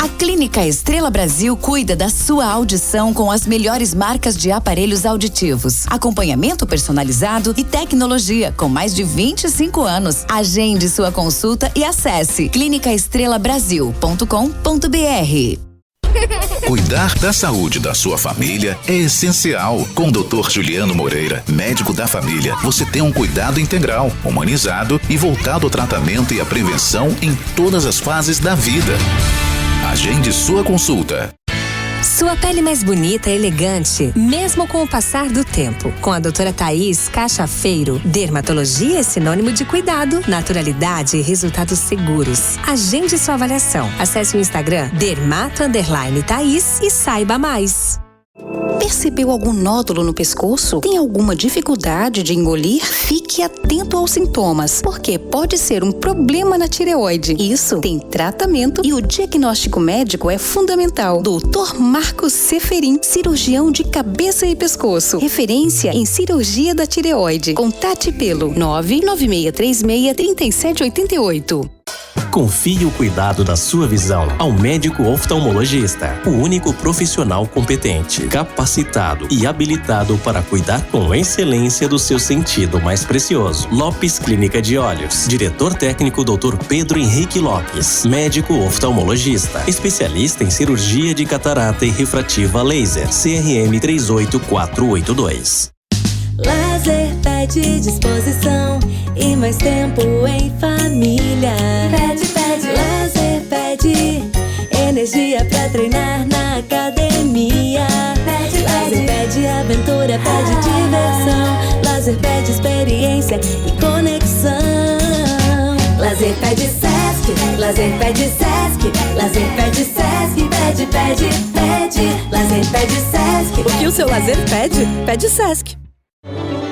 A Clínica Estrela Brasil cuida da sua audição com as melhores marcas de aparelhos auditivos, acompanhamento personalizado e tecnologia com mais de 25 anos. Agende sua consulta e acesse clinicaestrelabrasil.com.br. Cuidar da saúde da sua família é essencial. Com o Dr. Juliano Moreira, médico da família, você tem um cuidado integral, humanizado e voltado ao tratamento e à prevenção em todas as fases da vida. Agende sua consulta. Sua pele mais bonita e elegante, mesmo com o passar do tempo. Com a doutora Thaís Cachafeiro, dermatologia é sinônimo de cuidado, naturalidade e resultados seguros. Agende sua avaliação. Acesse o Instagram dermato_Thaís e saiba mais. Percebeu algum nódulo no pescoço? Tem alguma dificuldade de engolir? Fique atento aos sintomas, porque pode ser um problema na tireoide. Isso tem tratamento e o diagnóstico médico é fundamental. Dr. Marcos Seferin, cirurgião de cabeça e pescoço. Referência em cirurgia da tireoide. Contate pelo 996363788. Confie o cuidado da sua visão ao médico oftalmologista, o único profissional competente, capacitado e habilitado para cuidar com excelência do seu sentido mais precioso. Lopes Clínica de Olhos. Diretor técnico Dr. Pedro Henrique Lopes, médico oftalmologista, especialista em cirurgia de catarata e refrativa laser, CRM 38482. Lazer pede disposição e mais tempo em família. Pede, lazer pede energia. energia pra treinar na academia. LaserPad aventura, pede diversão. LaserPad experiência e conexão. LaserPad Sesc, LaserPad Sesc, LaserPad Sesc, pede. LaserPad Sesc. O que o seu lazer pede, pede Sesc.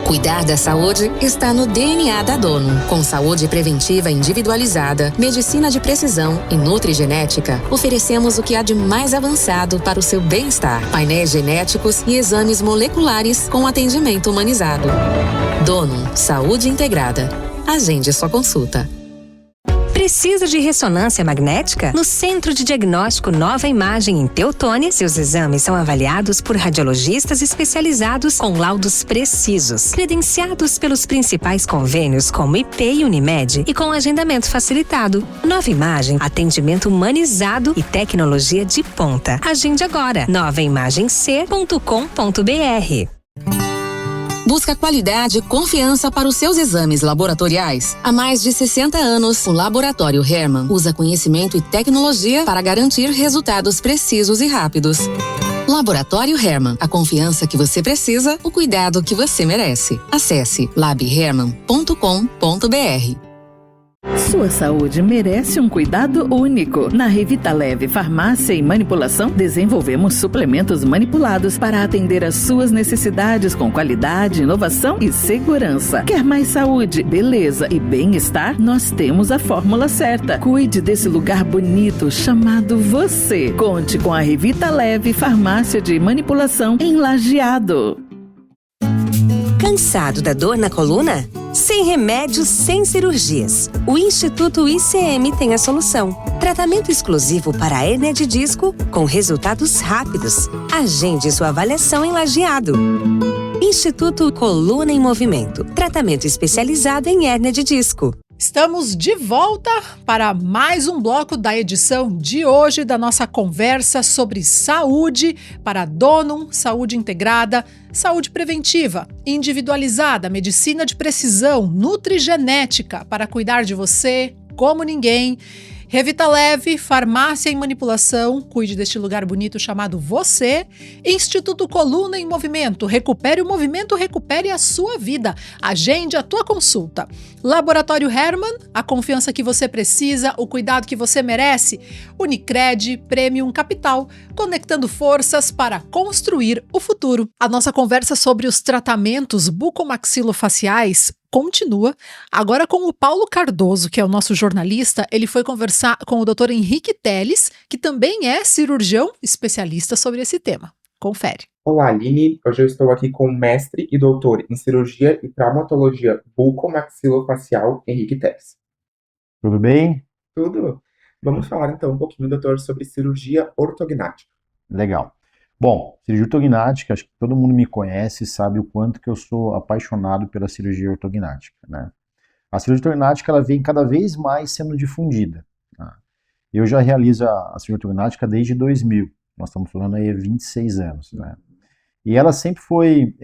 Cuidar da saúde está no DNA da Dono. Com saúde preventiva individualizada, medicina de precisão e nutrigenética, oferecemos o que há de mais avançado para o seu bem-estar. Painéis genéticos e exames moleculares com atendimento humanizado. Dono, saúde integrada. Agende sua consulta. Precisa de ressonância magnética? No Centro de Diagnóstico Nova Imagem em Teutônia, seus exames são avaliados por radiologistas especializados com laudos precisos, credenciados pelos principais convênios como IP e Unimed e com agendamento facilitado. Nova Imagem, atendimento humanizado e tecnologia de ponta. Agende agora, novaimagemc.com.br. Busca qualidade e confiança para os seus exames laboratoriais. Há mais de 60 anos, o Laboratório Hermann usa conhecimento e tecnologia para garantir resultados precisos e rápidos. Laboratório Hermann, a confiança que você precisa, o cuidado que você merece. Acesse labhermann.com.br. Sua saúde merece um cuidado único. Na Revitaleve Farmácia e Manipulação, desenvolvemos suplementos manipulados para atender às suas necessidades com qualidade, inovação e segurança. Quer mais saúde, beleza e bem-estar? Nós temos a fórmula certa. Cuide desse lugar bonito chamado você. Conte com a Revitaleve Farmácia de Manipulação em Lajeado. Cansado da dor na coluna? Sem remédios, sem cirurgias. O Instituto ICM tem a solução. Tratamento exclusivo para a hérnia de disco com resultados rápidos. Agende sua avaliação em Lajeado. Instituto Coluna em Movimento. Tratamento especializado em hérnia de disco. Estamos de volta para mais um bloco da edição de hoje da nossa conversa sobre saúde para Donum, saúde integrada, saúde preventiva, individualizada, medicina de precisão, nutrigenética para cuidar de você como ninguém. Revitaleve, farmácia em manipulação, cuide deste lugar bonito chamado você. Instituto Coluna em Movimento, recupere o movimento, recupere a sua vida. Agende a tua consulta. Laboratório Hermann, a confiança que você precisa, o cuidado que você merece. Unicred, Premium Capital, conectando forças para construir o futuro. A nossa conversa sobre os tratamentos bucomaxilofaciais continua, agora com o Paulo Cardoso, que é o nosso jornalista. Ele foi conversar com o Dr. Henrique Teles, que também é cirurgião especialista sobre esse tema. Confere. Olá, Aline. Hoje eu estou aqui com o mestre e doutor em cirurgia e traumatologia bucomaxilofacial, Henrique Teles. Tudo bem? Tudo. Vamos falar então um pouquinho, doutor, sobre cirurgia ortognática. Legal. Bom, cirurgia ortognática, acho que todo mundo me conhece e sabe o quanto que eu sou apaixonado pela cirurgia ortognática, né? A cirurgia ortognática, ela vem cada vez mais sendo difundida, tá? Eu já realizo a cirurgia ortognática desde 2000, nós estamos falando aí há 26 anos, né? E ela sempre foi,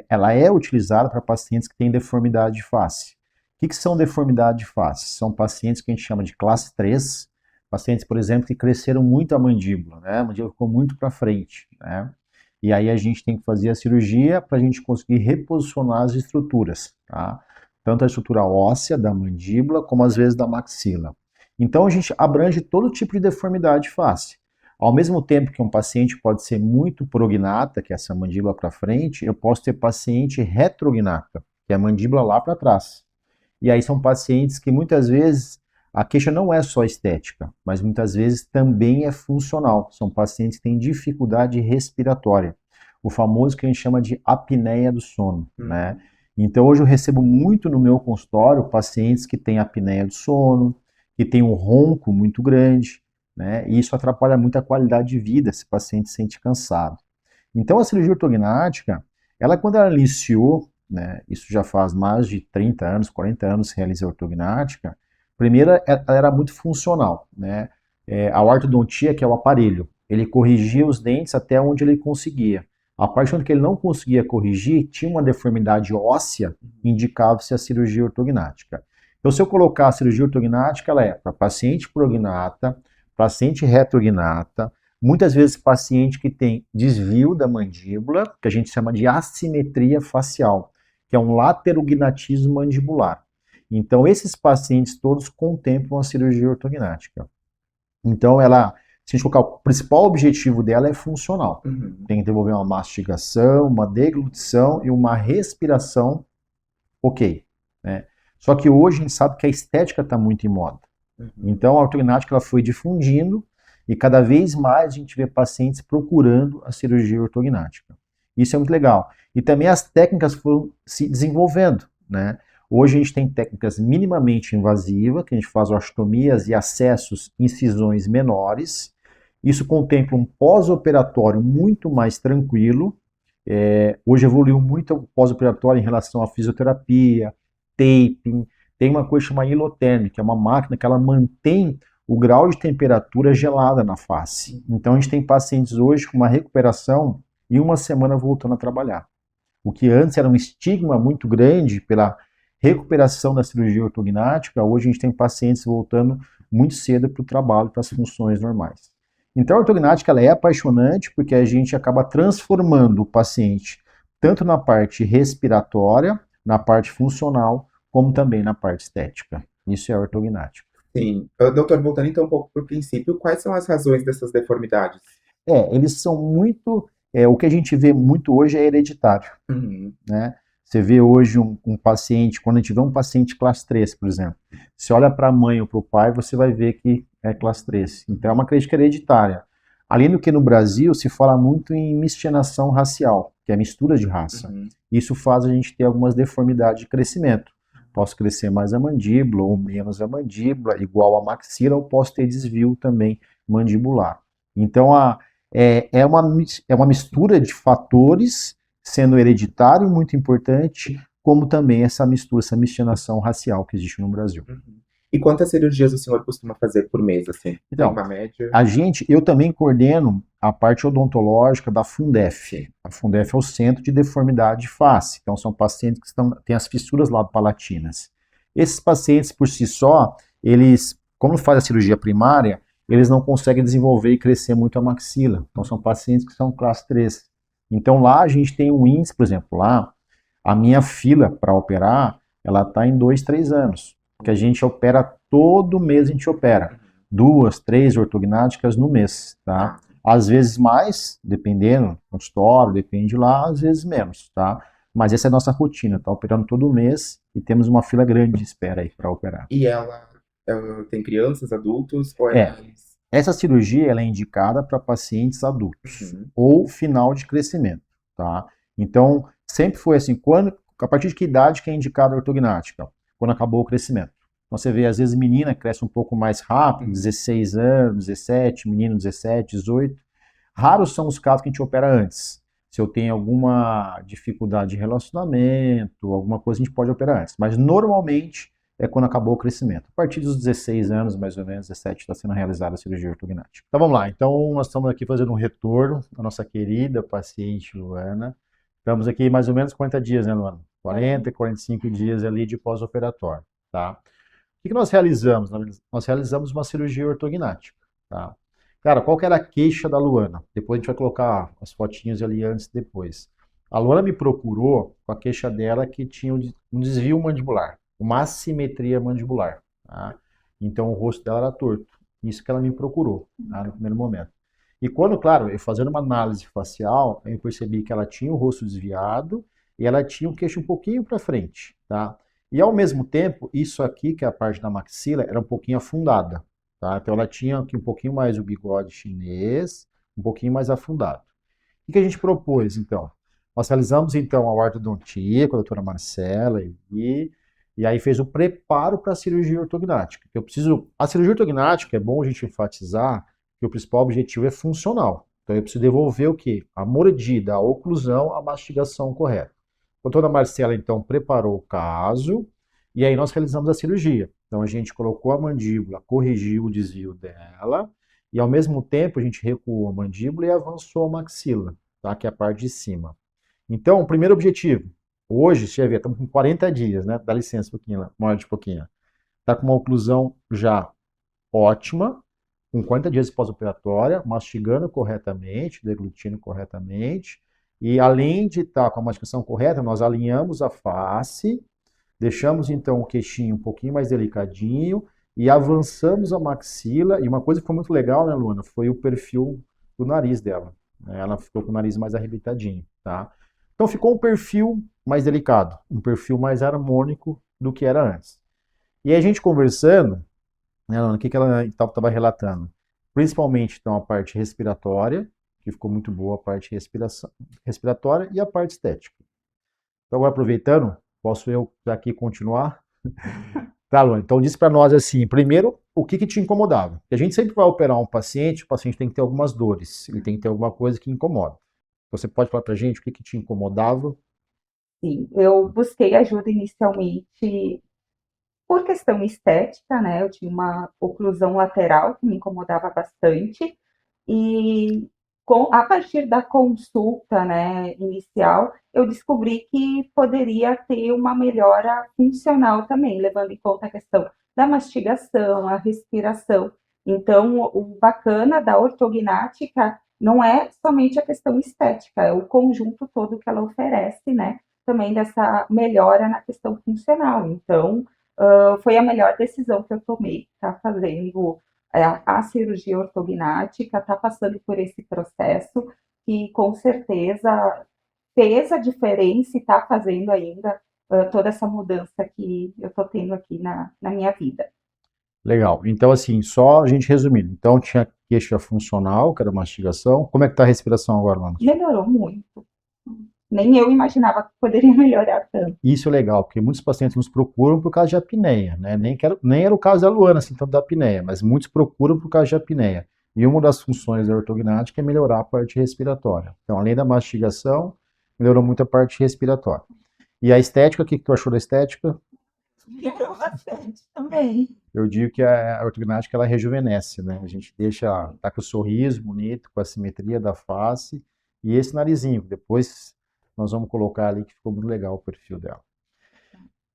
ela é utilizada para pacientes que têm deformidade de face. O que são deformidade de face? São pacientes que a gente chama de classe 3, pacientes, por exemplo, que cresceram muito a mandíbula, né? A mandíbula ficou muito para frente, né? E aí a gente tem que fazer a cirurgia para a gente conseguir reposicionar as estruturas, tá? Tanto a estrutura óssea da mandíbula, como às vezes da maxila. Então a gente abrange todo tipo de deformidade de face. Ao mesmo tempo que um paciente pode ser muito prognata, que é essa mandíbula para frente, eu posso ter paciente retrognata, que é a mandíbula lá para trás. E aí são pacientes que muitas vezes a queixa não é só estética, mas muitas vezes também é funcional. São pacientes que têm dificuldade respiratória, o famoso que a gente chama de apneia do sono, né? Então hoje eu recebo muito no meu consultório pacientes que têm apneia do sono, que têm um ronco muito grande, né? E isso atrapalha muito a qualidade de vida, esse paciente se sente cansado. Então a cirurgia ortognática, ela quando ela iniciou, né, isso já faz mais de 30 anos, 40 anos que realiza a ortognática. Primeiro, ela era muito funcional, né? A ortodontia, que é o aparelho, ele corrigia os dentes até onde ele conseguia. A partir do momento que ele não conseguia corrigir, tinha uma deformidade óssea, indicava-se a cirurgia ortognática. Então, se eu colocar a cirurgia ortognática, ela é para paciente prognata, paciente retrognata, muitas vezes paciente que tem desvio da mandíbula, que a gente chama de assimetria facial, que é um laterognatismo mandibular. Então, esses pacientes todos contemplam a cirurgia ortognática. Então, se a gente colocar, o principal objetivo dela é funcional. Tem que desenvolver uma mastigação, uma deglutição e uma respiração ok, né? Só que hoje a gente sabe que a estética está muito em moda. Então, a ortognática ela foi difundindo e cada vez mais a gente vê pacientes procurando a cirurgia ortognática. Isso é muito legal. E também as técnicas foram se desenvolvendo, né? Hoje a gente tem técnicas minimamente invasivas, que a gente faz osteotomias e acessos, incisões menores. Isso contempla um pós-operatório muito mais tranquilo. Hoje evoluiu muito o pós-operatório em relação à fisioterapia, taping. Tem uma coisa chamada Ilotherm, que é uma máquina que ela mantém o grau de temperatura gelada na face. Então a gente tem pacientes hoje com uma recuperação e uma semana voltando a trabalhar. O que antes era um estigma muito grande pela recuperação da cirurgia ortognática, hoje a gente tem pacientes voltando muito cedo para o trabalho, para as funções normais. Então a ortognática ela é apaixonante porque a gente acaba transformando o paciente tanto na parte respiratória, na parte funcional, como também na parte estética. Isso é a ortognática. Sim. Doutor, voltando então um pouco para o princípio, quais são as razões dessas deformidades? Eles são muito... o que a gente vê muito hoje é hereditário, né? Você vê hoje um paciente, quando a gente vê um paciente classe 3, por exemplo, você olha para a mãe ou para o pai, você vai ver que é classe 3. Então é uma característica hereditária. Além do que no Brasil se fala muito em miscigenação racial, que é mistura de raça. Isso faz a gente ter algumas deformidades de crescimento. Posso crescer mais a mandíbula ou menos a mandíbula, igual a maxila, ou posso ter desvio também mandibular. Então é uma mistura de fatores, sendo hereditário muito importante, como também essa mistura, essa miscigenação racial que existe no Brasil. E quantas cirurgias o senhor costuma fazer por mês, assim? Então, uma média? Eu também coordeno a parte odontológica da Fundef. A Fundef é o Centro de Deformidade de Face. Então, são pacientes que têm as fissuras labopalatinas. Esses pacientes, por si só, como faz a cirurgia primária, eles não conseguem desenvolver e crescer muito a maxila. Então, são pacientes que são classe 3. Então, lá a gente tem um índice, por exemplo, lá, a minha fila para operar, ela está em 2, 3 anos. Porque a gente opera todo mês, a gente opera 2, 3 ortognáticas no mês, tá? Às vezes mais, dependendo do consultório, depende lá, às vezes menos, tá? Mas essa é a nossa rotina, tá operando todo mês e temos uma fila grande de espera aí para operar. E ela tem crianças, adultos? Ou Essa cirurgia ela é indicada para pacientes adultos ou final de crescimento, tá? Então, sempre foi assim, a partir de que idade que é indicada a ortognática? Quando acabou o crescimento. Então, você vê, às vezes, menina cresce um pouco mais rápido, 16 anos, 17, menino 17, 18. Raros são os casos que a gente opera antes. Se eu tenho alguma dificuldade de relacionamento, alguma coisa, a gente pode operar antes. Mas, normalmente, é quando acabou o crescimento. A partir dos 16 anos, mais ou menos, 17, está sendo realizada a cirurgia ortognática. Então, vamos lá. Então, nós estamos aqui fazendo um retorno da nossa querida paciente Luana. Estamos aqui mais ou menos 40 dias, né, Luana? 40, 45 dias ali de pós-operatório, tá? O que nós realizamos? Nós realizamos uma cirurgia ortognática, tá? Cara, qual que era a queixa da Luana? Depois a gente vai colocar as fotinhas ali antes e depois. A Luana me procurou com a queixa dela que tinha um desvio mandibular, uma assimetria mandibular, tá? Então o rosto dela era torto. Isso que ela me procurou, tá, no primeiro momento. E quando, claro, eu fazendo uma análise facial, eu percebi que ela tinha o rosto desviado e ela tinha o queixo um pouquinho para frente, tá? E ao mesmo tempo, isso aqui, que é a parte da maxila, era um pouquinho afundada, tá? Então ela tinha aqui um pouquinho mais o bigode chinês, um pouquinho mais afundado. O que a gente propôs, então? Nós realizamos, então, a ortodontia com a doutora Marcela e aí fez o preparo para a cirurgia ortognática. A cirurgia ortognática, é bom a gente enfatizar que o principal objetivo é funcional. Então eu preciso devolver o quê? A mordida, a oclusão, a mastigação correta. A doutora Marcela, então, preparou o caso e aí nós realizamos a cirurgia. Então a gente colocou a mandíbula, corrigiu o desvio dela e ao mesmo tempo a gente recuou a mandíbula e avançou a maxila, tá? Que é a parte de cima. Então, o primeiro objetivo, hoje, você vai ver, estamos com 40 dias, né? Dá licença um pouquinho, morde um pouquinho. Está com uma oclusão já ótima, com 40 dias pós-operatória, mastigando corretamente, deglutindo corretamente, e além de estar com a mastigação correta, nós alinhamos a face, deixamos então o queixinho um pouquinho mais delicadinho e avançamos a maxila. E uma coisa que foi muito legal, né, Luana, foi o perfil do nariz dela. Ela ficou com o nariz mais arrebitadinho, tá? Então ficou um perfil mais delicado, um perfil mais harmônico do que era antes. E aí a gente conversando, né, Luana, o que ela estava relatando? Principalmente então a parte respiratória, que ficou muito boa a parte respiratória e a parte estética. Então agora aproveitando, posso eu aqui continuar? Tá, Luana, então diz para nós assim, primeiro, o que te incomodava? Porque a gente sempre vai operar um paciente, o paciente tem que ter algumas dores, ele tem que ter alguma coisa que incomoda. Você pode falar pra gente o que te incomodava? Sim, eu busquei ajuda inicialmente por questão estética, né? Eu tinha uma oclusão lateral que me incomodava bastante e a partir da consulta, né, inicial, eu descobri que poderia ter uma melhora funcional também, levando em conta a questão da mastigação, a respiração. Então, o bacana da ortognática não é somente a questão estética, é o conjunto todo que ela oferece, né? Também dessa melhora na questão funcional. Então, foi a melhor decisão que eu tomei, tá fazendo a cirurgia ortognática, tá passando por esse processo que com certeza fez a diferença e tá fazendo ainda toda essa mudança que eu tô tendo aqui na minha vida. Legal. Então, assim, só a gente resumindo. Então, tinha queixa funcional, que era mastigação. Como é que tá a respiração agora, Luana? Melhorou muito. Nem eu imaginava que poderia melhorar tanto. Isso é legal, porque muitos pacientes nos procuram por causa de apneia, né? Nem era o caso da Luana, assim, tanto da apneia, mas muitos procuram por causa de apneia. E uma das funções da ortognática é melhorar a parte respiratória. Então, além da mastigação, melhorou muito a parte respiratória. E a estética, o que tu achou da estética? Melhorou bastante também. Eu digo que a ortognática, ela rejuvenesce, né? A gente tá com o sorriso bonito, com a simetria da face e esse narizinho. Depois nós vamos colocar ali que ficou muito legal o perfil dela.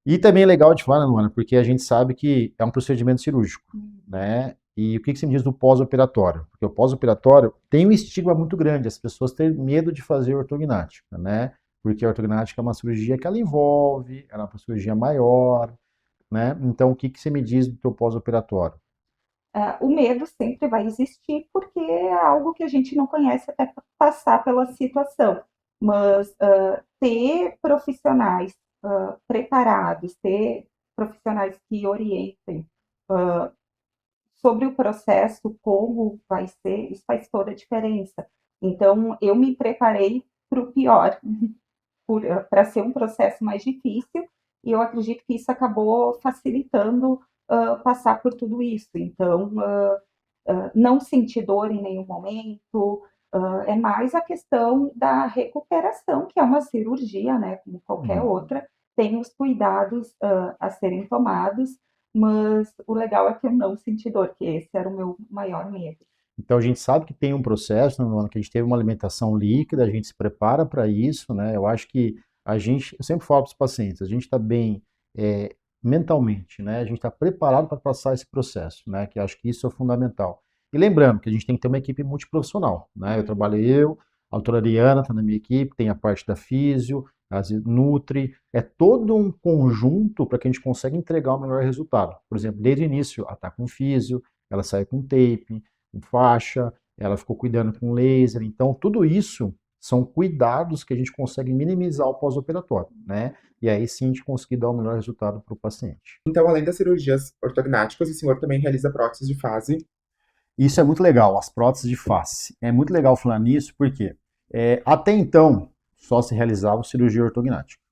E também é legal de falar, né, Luana, porque a gente sabe que é um procedimento cirúrgico, né? E o que você me diz do pós-operatório? Porque o pós-operatório tem um estigma muito grande, as pessoas têm medo de fazer ortognática, né? Porque a ortognática é uma cirurgia que ela envolve, ela é uma cirurgia maior, né? Então, o que você me diz do teu pós-operatório? O medo sempre vai existir, porque é algo que a gente não conhece até passar pela situação. Mas ter profissionais preparados, ter profissionais que orientem sobre o processo, como vai ser, isso faz toda a diferença. Então, eu me preparei para o pior, para ser um processo mais difícil, e eu acredito que isso acabou facilitando passar por tudo isso. Então, não sentir dor em nenhum momento, é mais a questão da recuperação, que é uma cirurgia, né, como qualquer outra, tem os cuidados a serem tomados, mas o legal é que eu não senti dor, que esse era o meu maior medo. Então a gente sabe que tem um processo, né, que a gente teve uma alimentação líquida, a gente se prepara para isso, né? Eu acho que eu sempre falo para os pacientes, a gente está bem mentalmente, né? A gente está preparado para passar esse processo, né? Que eu acho que isso é fundamental. E lembrando que a gente tem que ter uma equipe multiprofissional, né? Eu trabalho a doutora Ariana está na minha equipe, tem a parte da físio, a Nutri, é todo um conjunto para que a gente consiga entregar o melhor resultado. Por exemplo, desde o início, ela está com físio, ela saiu com tape, com faixa, ela ficou cuidando com laser, então tudo isso são cuidados que a gente consegue minimizar o pós-operatório, né? E aí sim a gente conseguir dar o melhor resultado para o paciente. Então, além das cirurgias ortognáticas, o senhor também realiza próteses de face? Isso é muito legal, as próteses de face. É muito legal falar nisso, porque até então só se realizava cirurgia ortognática.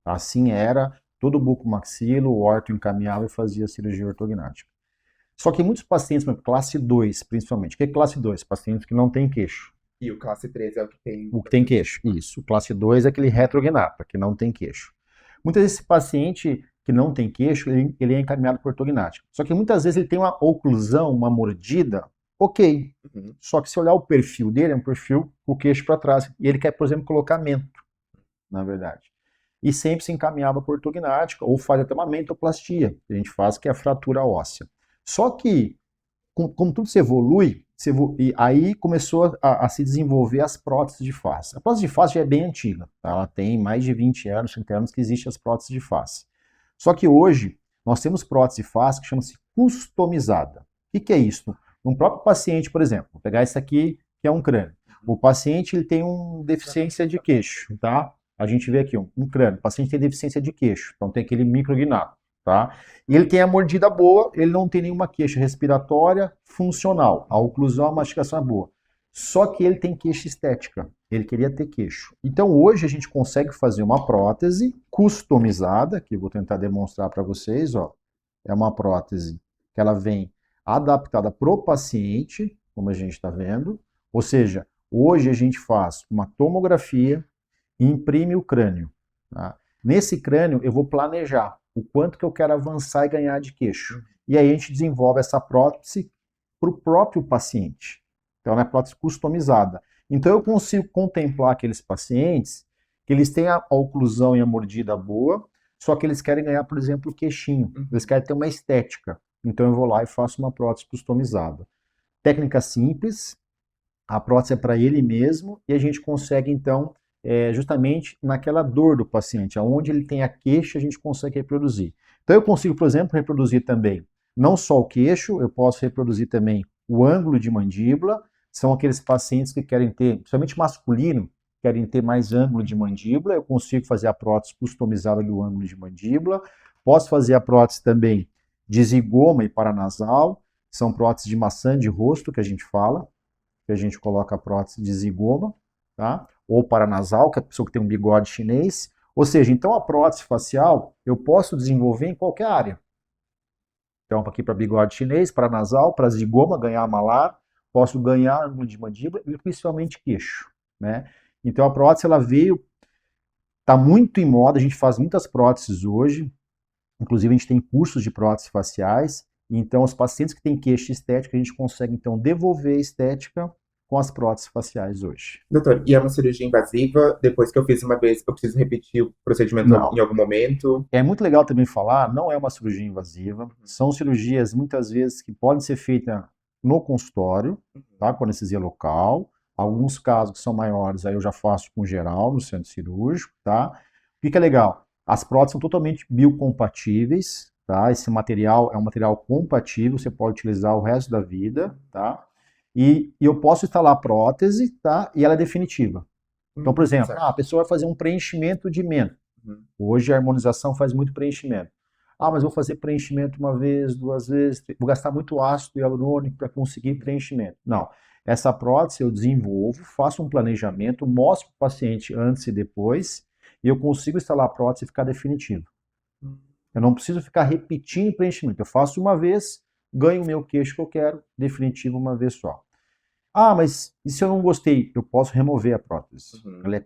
Assim era, todo bucomaxilo, o orto encaminhava e fazia cirurgia ortognática. Só que muitos pacientes, classe 2 principalmente, o que é classe 2? Pacientes que não têm queixo. E o classe 3 é o que tem... O que tem queixo, isso. O classe 2 é aquele retrognata, que não tem queixo. Muitas vezes esse paciente que não tem queixo, ele é encaminhado por ortognática. Só que muitas vezes ele tem uma oclusão, uma mordida, ok. Só que se olhar o perfil dele, é um perfil com o queixo para trás. E ele quer, por exemplo, colocar mento, na verdade. E sempre se encaminhava por ortognática, ou faz até uma mentoplastia, que a gente faz, que é a fratura óssea. Só que como tudo se evolui, e aí começou a se desenvolver as próteses de face. A prótese de face já é bem antiga, tá? Ela tem mais de 20 anos, 30 anos que existem as próteses de face. Só que hoje nós temos prótese de face que chama-se customizada. O que é isso? Um próprio paciente, por exemplo, vou pegar esse aqui, que é um crânio. O paciente ele tem uma deficiência de queixo, tá? A gente vê aqui um crânio, o paciente tem deficiência de queixo, então tem aquele micrognado, tá? E ele tem a mordida boa, ele não tem nenhuma queixa respiratória funcional, a oclusão, a mastigação é boa. Só que ele tem queixa estética, ele queria ter queixo. Então hoje a gente consegue fazer uma prótese customizada, que eu vou tentar demonstrar para vocês, ó. É uma prótese que ela vem adaptada para o paciente, como a gente está vendo. Ou seja, hoje a gente faz uma tomografia e imprime o crânio. Tá? Nesse crânio eu vou planejar o quanto que eu quero avançar e ganhar de queixo. E aí a gente desenvolve essa prótese para o próprio paciente. Então ela é prótese customizada. Então eu consigo contemplar aqueles pacientes que eles têm a oclusão e a mordida boa, só que eles querem ganhar, por exemplo, o queixinho. Eles querem ter uma estética. Então eu vou lá e faço uma prótese customizada. Técnica simples, a prótese é para ele mesmo e a gente consegue então, justamente naquela dor do paciente, aonde ele tem a queixa, a gente consegue reproduzir. Então eu consigo, por exemplo, reproduzir também não só o queixo, eu posso reproduzir também o ângulo de mandíbula. São aqueles pacientes que querem ter, principalmente masculino, querem ter mais ângulo de mandíbula, eu consigo fazer a prótese customizada do ângulo de mandíbula. Posso fazer a prótese também de zigoma e paranasal, são próteses de maçã de rosto que a gente fala, que a gente coloca a prótese de zigoma, tá? Ou paranasal, que é a pessoa que tem um bigode chinês. Ou seja, então a prótese facial eu posso desenvolver em qualquer área. Então aqui para bigode chinês, paranasal, para zigoma, ganhar malar, posso ganhar ângulo de mandíbula e principalmente queixo, né? Então a prótese ela veio, está muito em moda, a gente faz muitas próteses hoje, inclusive a gente tem cursos de próteses faciais, então os pacientes que têm queixa estética, a gente consegue então devolver a estética com as próteses faciais hoje. Doutor, e é uma cirurgia invasiva? Depois que eu fiz uma vez, eu preciso repetir o procedimento em algum momento? É muito legal também falar, não é uma cirurgia invasiva, são cirurgias muitas vezes que podem ser feitas no consultório, tá? Com anestesia local. Alguns casos que são maiores, aí eu já faço com geral, no centro cirúrgico, tá? O que é legal? As próteses são totalmente biocompatíveis, tá? Esse material é um material compatível, você pode utilizar o resto da vida, tá? E eu posso instalar a prótese, tá? E ela é definitiva. Então, por exemplo, a pessoa vai fazer um preenchimento de mento. Hoje a harmonização faz muito preenchimento. Mas vou fazer preenchimento uma vez, 2 vezes, vou gastar muito ácido hialurônico para conseguir preenchimento. Não. Essa prótese eu desenvolvo, faço um planejamento, mostro para o paciente antes e depois, e eu consigo instalar a prótese e ficar definitivo. Eu não preciso ficar repetindo preenchimento. Eu faço uma vez, ganho o meu queixo que eu quero, definitivo uma vez só. Mas e se eu não gostei? Eu posso remover a prótese.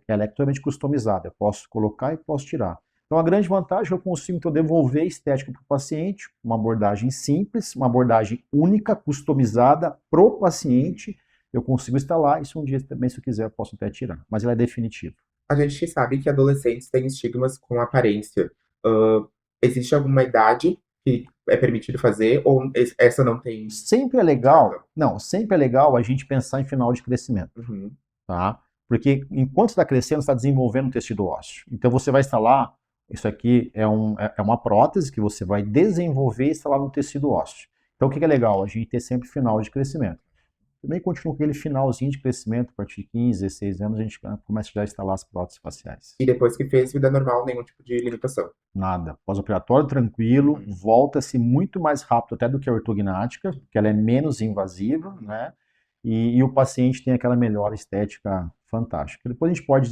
Ela é totalmente customizada. Eu posso colocar e posso tirar. Então a grande vantagem é que eu consigo então, devolver a estética para o paciente, uma abordagem simples, uma abordagem única, customizada para o paciente. Eu consigo instalar, isso um dia também, se eu quiser, eu posso até tirar. Mas ela é definitiva. A gente sabe que adolescentes têm estigmas com aparência. Existe alguma idade que é permitido fazer ou essa não tem? Sempre é legal, sempre é legal a gente pensar em final de crescimento, tá? Porque enquanto está crescendo, está desenvolvendo o tecido ósseo. Então você vai instalar, isso aqui é uma prótese que você vai desenvolver e instalar no tecido ósseo. Então o que é legal? A gente ter sempre final de crescimento. Também continua com aquele finalzinho de crescimento, a partir de 15, 16 anos, a gente começa já a instalar as próteses faciais. E depois que fez, vida normal, nenhum tipo de limitação? Nada. Pós-operatório tranquilo, volta-se muito mais rápido até do que a ortognática, porque ela é menos invasiva, né? E o paciente tem aquela melhora estética fantástica. Depois a gente pode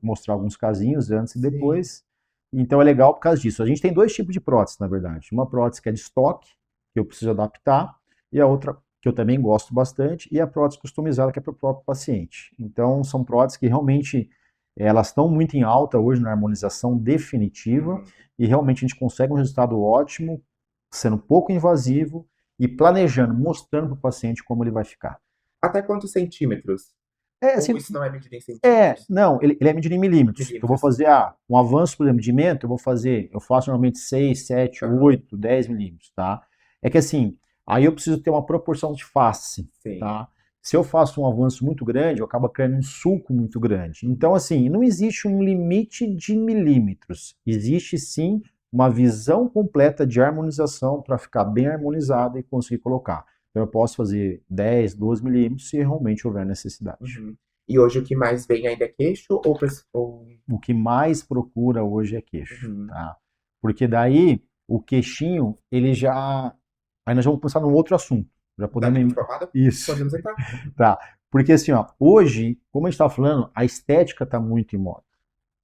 mostrar alguns casinhos antes e depois. Então é legal por causa disso. A gente tem 2 tipos de prótese, na verdade. Uma prótese que é de estoque, que eu preciso adaptar, e a outra que eu também gosto bastante, e a prótese customizada, que é para o próprio paciente. Então, são próteses que realmente, elas estão muito em alta hoje na harmonização definitiva, e realmente a gente consegue um resultado ótimo, sendo pouco invasivo, e planejando, mostrando para o paciente como ele vai ficar. Até quantos centímetros? Ou isso não é medido em centímetros? Ele é medido em milímetros. Eu vou fazer um avanço, por exemplo, de mento, eu faço normalmente 6, 7, 8, 10 milímetros, tá? É que assim, Aí eu preciso ter uma proporção de face, tá? Se eu faço um avanço muito grande, eu acabo criando um sulco muito grande. Então, assim, não existe um limite de milímetros. Existe, sim, uma visão completa de harmonização para ficar bem harmonizado e conseguir colocar. Então, eu posso fazer 10, 12 milímetros se realmente houver necessidade. Uhum. E hoje o que mais vem ainda é queixo ou... O que mais procura hoje é queixo, tá? Porque daí, o queixinho, ele já... Aí nós vamos pensar num outro assunto. Já podemos... Isso. Podemos entrar. Tá. Porque assim, ó, hoje, como a gente está falando, a estética está muito em moda.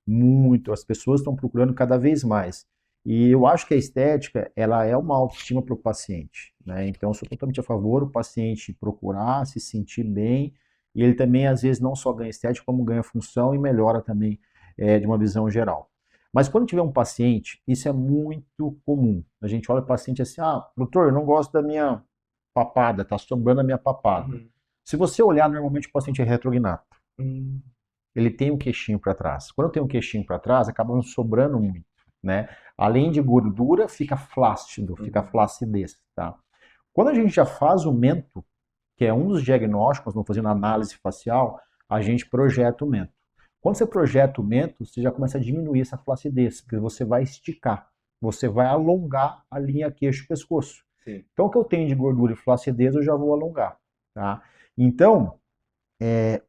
Muito. As pessoas estão procurando cada vez mais. E eu acho que a estética, ela é uma autoestima para o paciente, né? Então, eu sou totalmente a favor do paciente procurar, se sentir bem. E ele também, às vezes, não só ganha estética, como ganha função e melhora também de uma visão geral. Mas quando tiver um paciente, isso é muito comum. A gente olha o paciente assim, doutor, eu não gosto da minha papada, tá sobrando a minha papada. Se você olhar, normalmente o paciente é retrognato. Ele tem um queixinho para trás. Quando tem um queixinho para trás, acaba não sobrando muito, né? Além de gordura, fica flácido, fica flacidez, tá? Quando a gente já faz o mento, que é um dos diagnósticos, vamos fazendo análise facial, a gente projeta o mento. Quando você projeta o mento, você já começa a diminuir essa flacidez, porque você vai esticar, você vai alongar a linha queixo-pescoço. Então, o que eu tenho de gordura e flacidez, eu já vou alongar, tá? Então,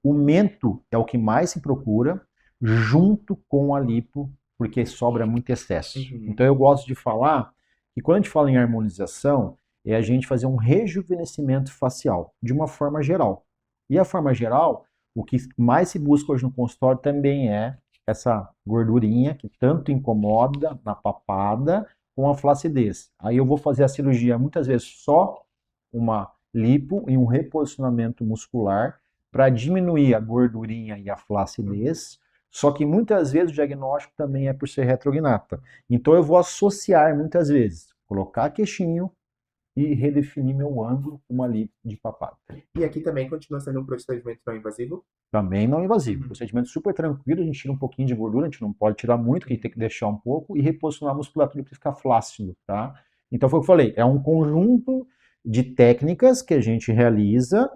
o mento é o que mais se procura, junto com a lipo, porque sobra muito excesso. Então, eu gosto de falar que quando a gente fala em harmonização, é a gente fazer um rejuvenescimento facial, de uma forma geral. E a forma geral, o que mais se busca hoje no consultório também é essa gordurinha que tanto incomoda na papada com a flacidez. Aí eu vou fazer a cirurgia muitas vezes só uma lipo e um reposicionamento muscular para diminuir a gordurinha e a flacidez, só que muitas vezes o diagnóstico também é por ser retrognata. Então eu vou associar muitas vezes, colocar queixinho e redefinir meu ângulo com uma lipo de papada. E aqui também continua sendo um procedimento não invasivo? Também não invasivo. Procedimento super tranquilo, a gente tira um pouquinho de gordura, a gente não pode tirar muito, que a gente tem que deixar um pouco, e reposicionar a musculatura para ficar flácido, tá? Então foi o que eu falei, é um conjunto de técnicas que a gente realiza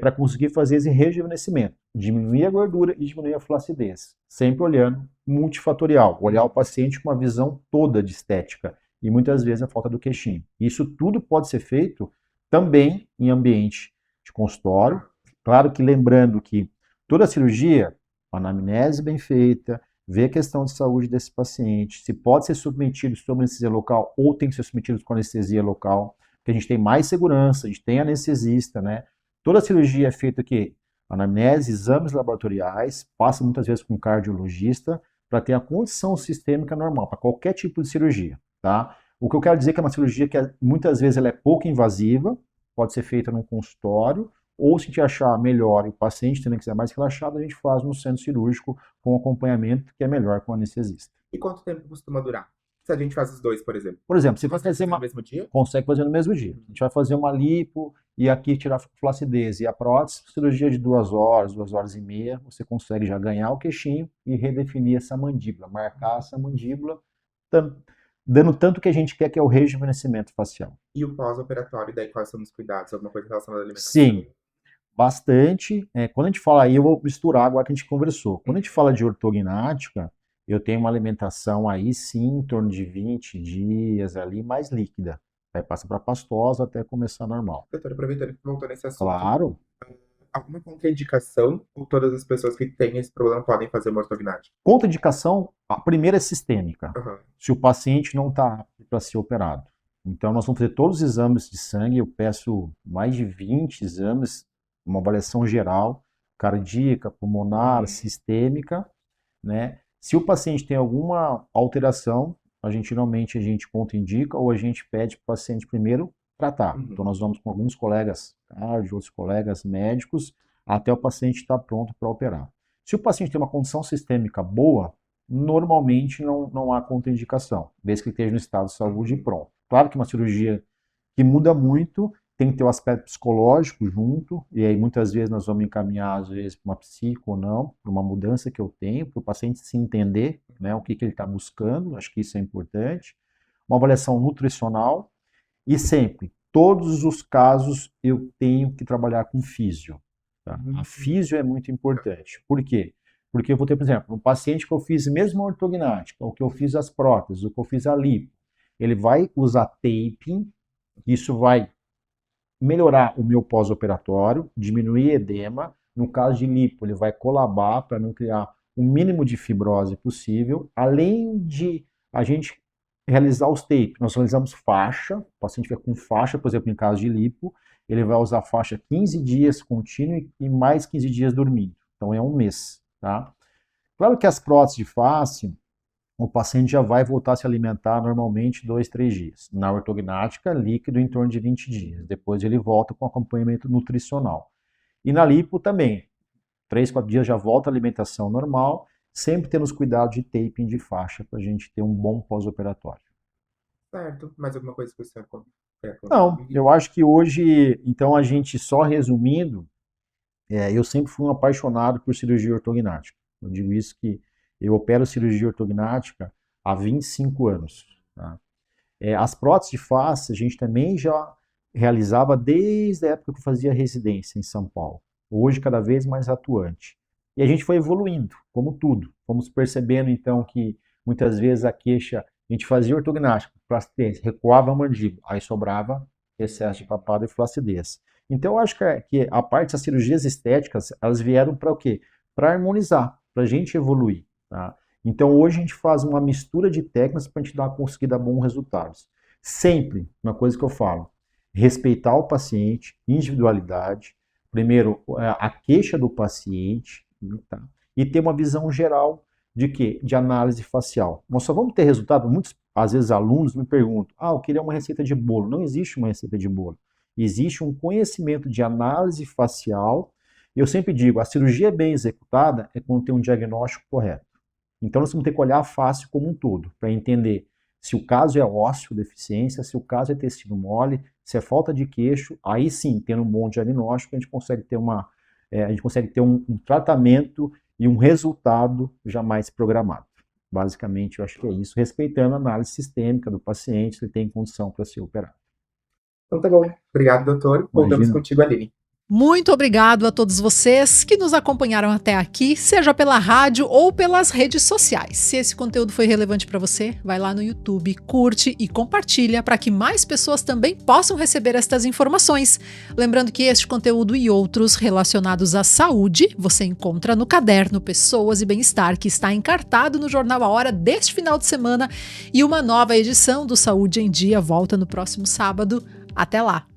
para conseguir fazer esse rejuvenescimento, diminuir a gordura e diminuir a flacidez, sempre olhando multifatorial, olhar o paciente com uma visão toda de estética, e muitas vezes a falta do queixinho. Isso tudo pode ser feito também em ambiente de consultório, claro que lembrando que toda cirurgia, anamnese bem feita, ver a questão de saúde desse paciente, se pode ser submetido sob anestesia local ou tem que ser submetido com anestesia local, porque a gente tem mais segurança, a gente tem anestesista, né? Toda cirurgia é feita aqui, anamnese, exames laboratoriais, passa muitas vezes com um cardiologista, para ter a condição sistêmica normal, para qualquer tipo de cirurgia, tá? O que eu quero dizer é que é uma cirurgia que muitas vezes ela é pouco invasiva, pode ser feita num consultório, ou se a gente achar melhor e o paciente também quiser mais relaxado, a gente faz no centro cirúrgico com acompanhamento, que é melhor com o anestesista. E quanto tempo costuma durar? Se a gente faz os dois, por exemplo. Por exemplo, se você fazer no mesmo dia? Consegue fazer no mesmo dia. A gente vai fazer uma lipo e aqui tirar flacidez. E a prótese, cirurgia de 2 horas, 2 horas e meia, você consegue já ganhar o queixinho e redefinir essa mandíbula, marcar essa mandíbula, dando tanto que a gente quer, que é o rejuvenescimento facial. E o pós-operatório, daí quais são os cuidados? Alguma coisa relacionada à alimentação? Sim, bastante. Quando a gente fala aí, eu vou misturar agora que a gente conversou. Quando a gente fala de ortognática, eu tenho uma alimentação aí sim, em torno de 20 dias ali, mais líquida. Aí passa para pastosa até começar normal. Doutor, aproveitando que voltou nesse assunto. Claro. Alguma contraindicação ou todas as pessoas que têm esse problema podem fazer uma ortognática? Contraindicação, a primeira é sistêmica. Uhum. Se o paciente não está apto para ser operado. Então nós vamos fazer todos os exames de sangue, eu peço mais de 20 exames, uma avaliação geral, cardíaca, pulmonar, sistêmica, né? Se o paciente tem alguma alteração, geralmente a gente contraindica ou a gente pede para o paciente primeiro tratar. Então nós vamos com alguns colegas cardio, outros colegas médicos, até o paciente estar pronto para operar. Se o paciente tem uma condição sistêmica boa, normalmente não há contraindicação, desde que ele esteja no estado de saúde e pronto. Claro que uma cirurgia que muda muito, tem que ter o aspecto psicológico junto, e aí muitas vezes nós vamos encaminhar, às vezes, para uma psico ou não, para uma mudança que eu tenho, para o paciente se entender, né, o que ele está buscando, acho que isso é importante. Uma avaliação nutricional, e sempre todos os casos eu tenho que trabalhar com físio. Tá? A físio é muito importante. Por quê? Porque eu vou ter, por exemplo, um paciente que eu fiz mesmo a ortognática, ou que eu fiz as próteses, ou que eu fiz a lipo, ele vai usar taping, isso vai melhorar o meu pós-operatório, diminuir edema. No caso de lipo, ele vai colabar para não criar o mínimo de fibrose possível, além de a gente realizar os tapes. Nós realizamos faixa, o paciente fica com faixa, por exemplo, em caso de lipo, ele vai usar faixa 15 dias contínuo e mais 15 dias dormindo. Então é um mês, tá? Claro que as próteses de face, o paciente já vai voltar a se alimentar normalmente 2-3 dias. Na ortognática, líquido em torno de 20 dias. Depois ele volta com acompanhamento nutricional. E na lipo também, 3-4 dias já volta a alimentação normal, sempre tendo os cuidados de taping de faixa para a gente ter um bom pós-operatório. Certo. Mais alguma coisa que você quer colocar? Não, eu acho que hoje, então a gente só resumindo, eu sempre fui um apaixonado por cirurgia ortognática. Eu digo isso que eu opero cirurgia ortognática há 25 anos. Tá? As próteses de face a gente também já realizava desde a época que eu fazia residência em São Paulo. Hoje cada vez mais atuante. E a gente foi evoluindo, como tudo. Fomos percebendo então que muitas vezes a queixa, a gente fazia ortognática, flacidez, recuava a mandíbula, aí sobrava excesso de papada e flacidez. Então eu acho que a parte das cirurgias estéticas, elas vieram para o quê? Para harmonizar, para a gente evoluir. Tá? Então hoje a gente faz uma mistura de técnicas para a gente conseguir dar bons resultados. Sempre, uma coisa que eu falo, respeitar o paciente, individualidade, primeiro a queixa do paciente, tá? E ter uma visão geral de quê? De análise facial. Nós só vamos ter resultado, muitos, às vezes alunos me perguntam, eu queria uma receita de bolo. Não existe uma receita de bolo. Existe um conhecimento de análise facial. Eu sempre digo, a cirurgia bem executada é quando tem um diagnóstico correto. Então nós vamos ter que olhar a face como um todo, para entender se o caso é ósseo, deficiência, se o caso é tecido mole, se é falta de queixo, aí sim, tendo um bom diagnóstico, a gente consegue ter um tratamento e um resultado jamais programado. Basicamente, eu acho que é isso, respeitando a análise sistêmica do paciente, se ele tem condição para ser operado. Então tá bom. Obrigado, doutor. Voltamos contigo, Aline. Muito obrigado a todos vocês que nos acompanharam até aqui, seja pela rádio ou pelas redes sociais. Se esse conteúdo foi relevante para você, vai lá no YouTube, curte e compartilha para que mais pessoas também possam receber estas informações. Lembrando que este conteúdo e outros relacionados à saúde você encontra no caderno Pessoas e Bem-Estar, que está encartado no Jornal A Hora deste final de semana, e uma nova edição do Saúde em Dia volta no próximo sábado. Até lá!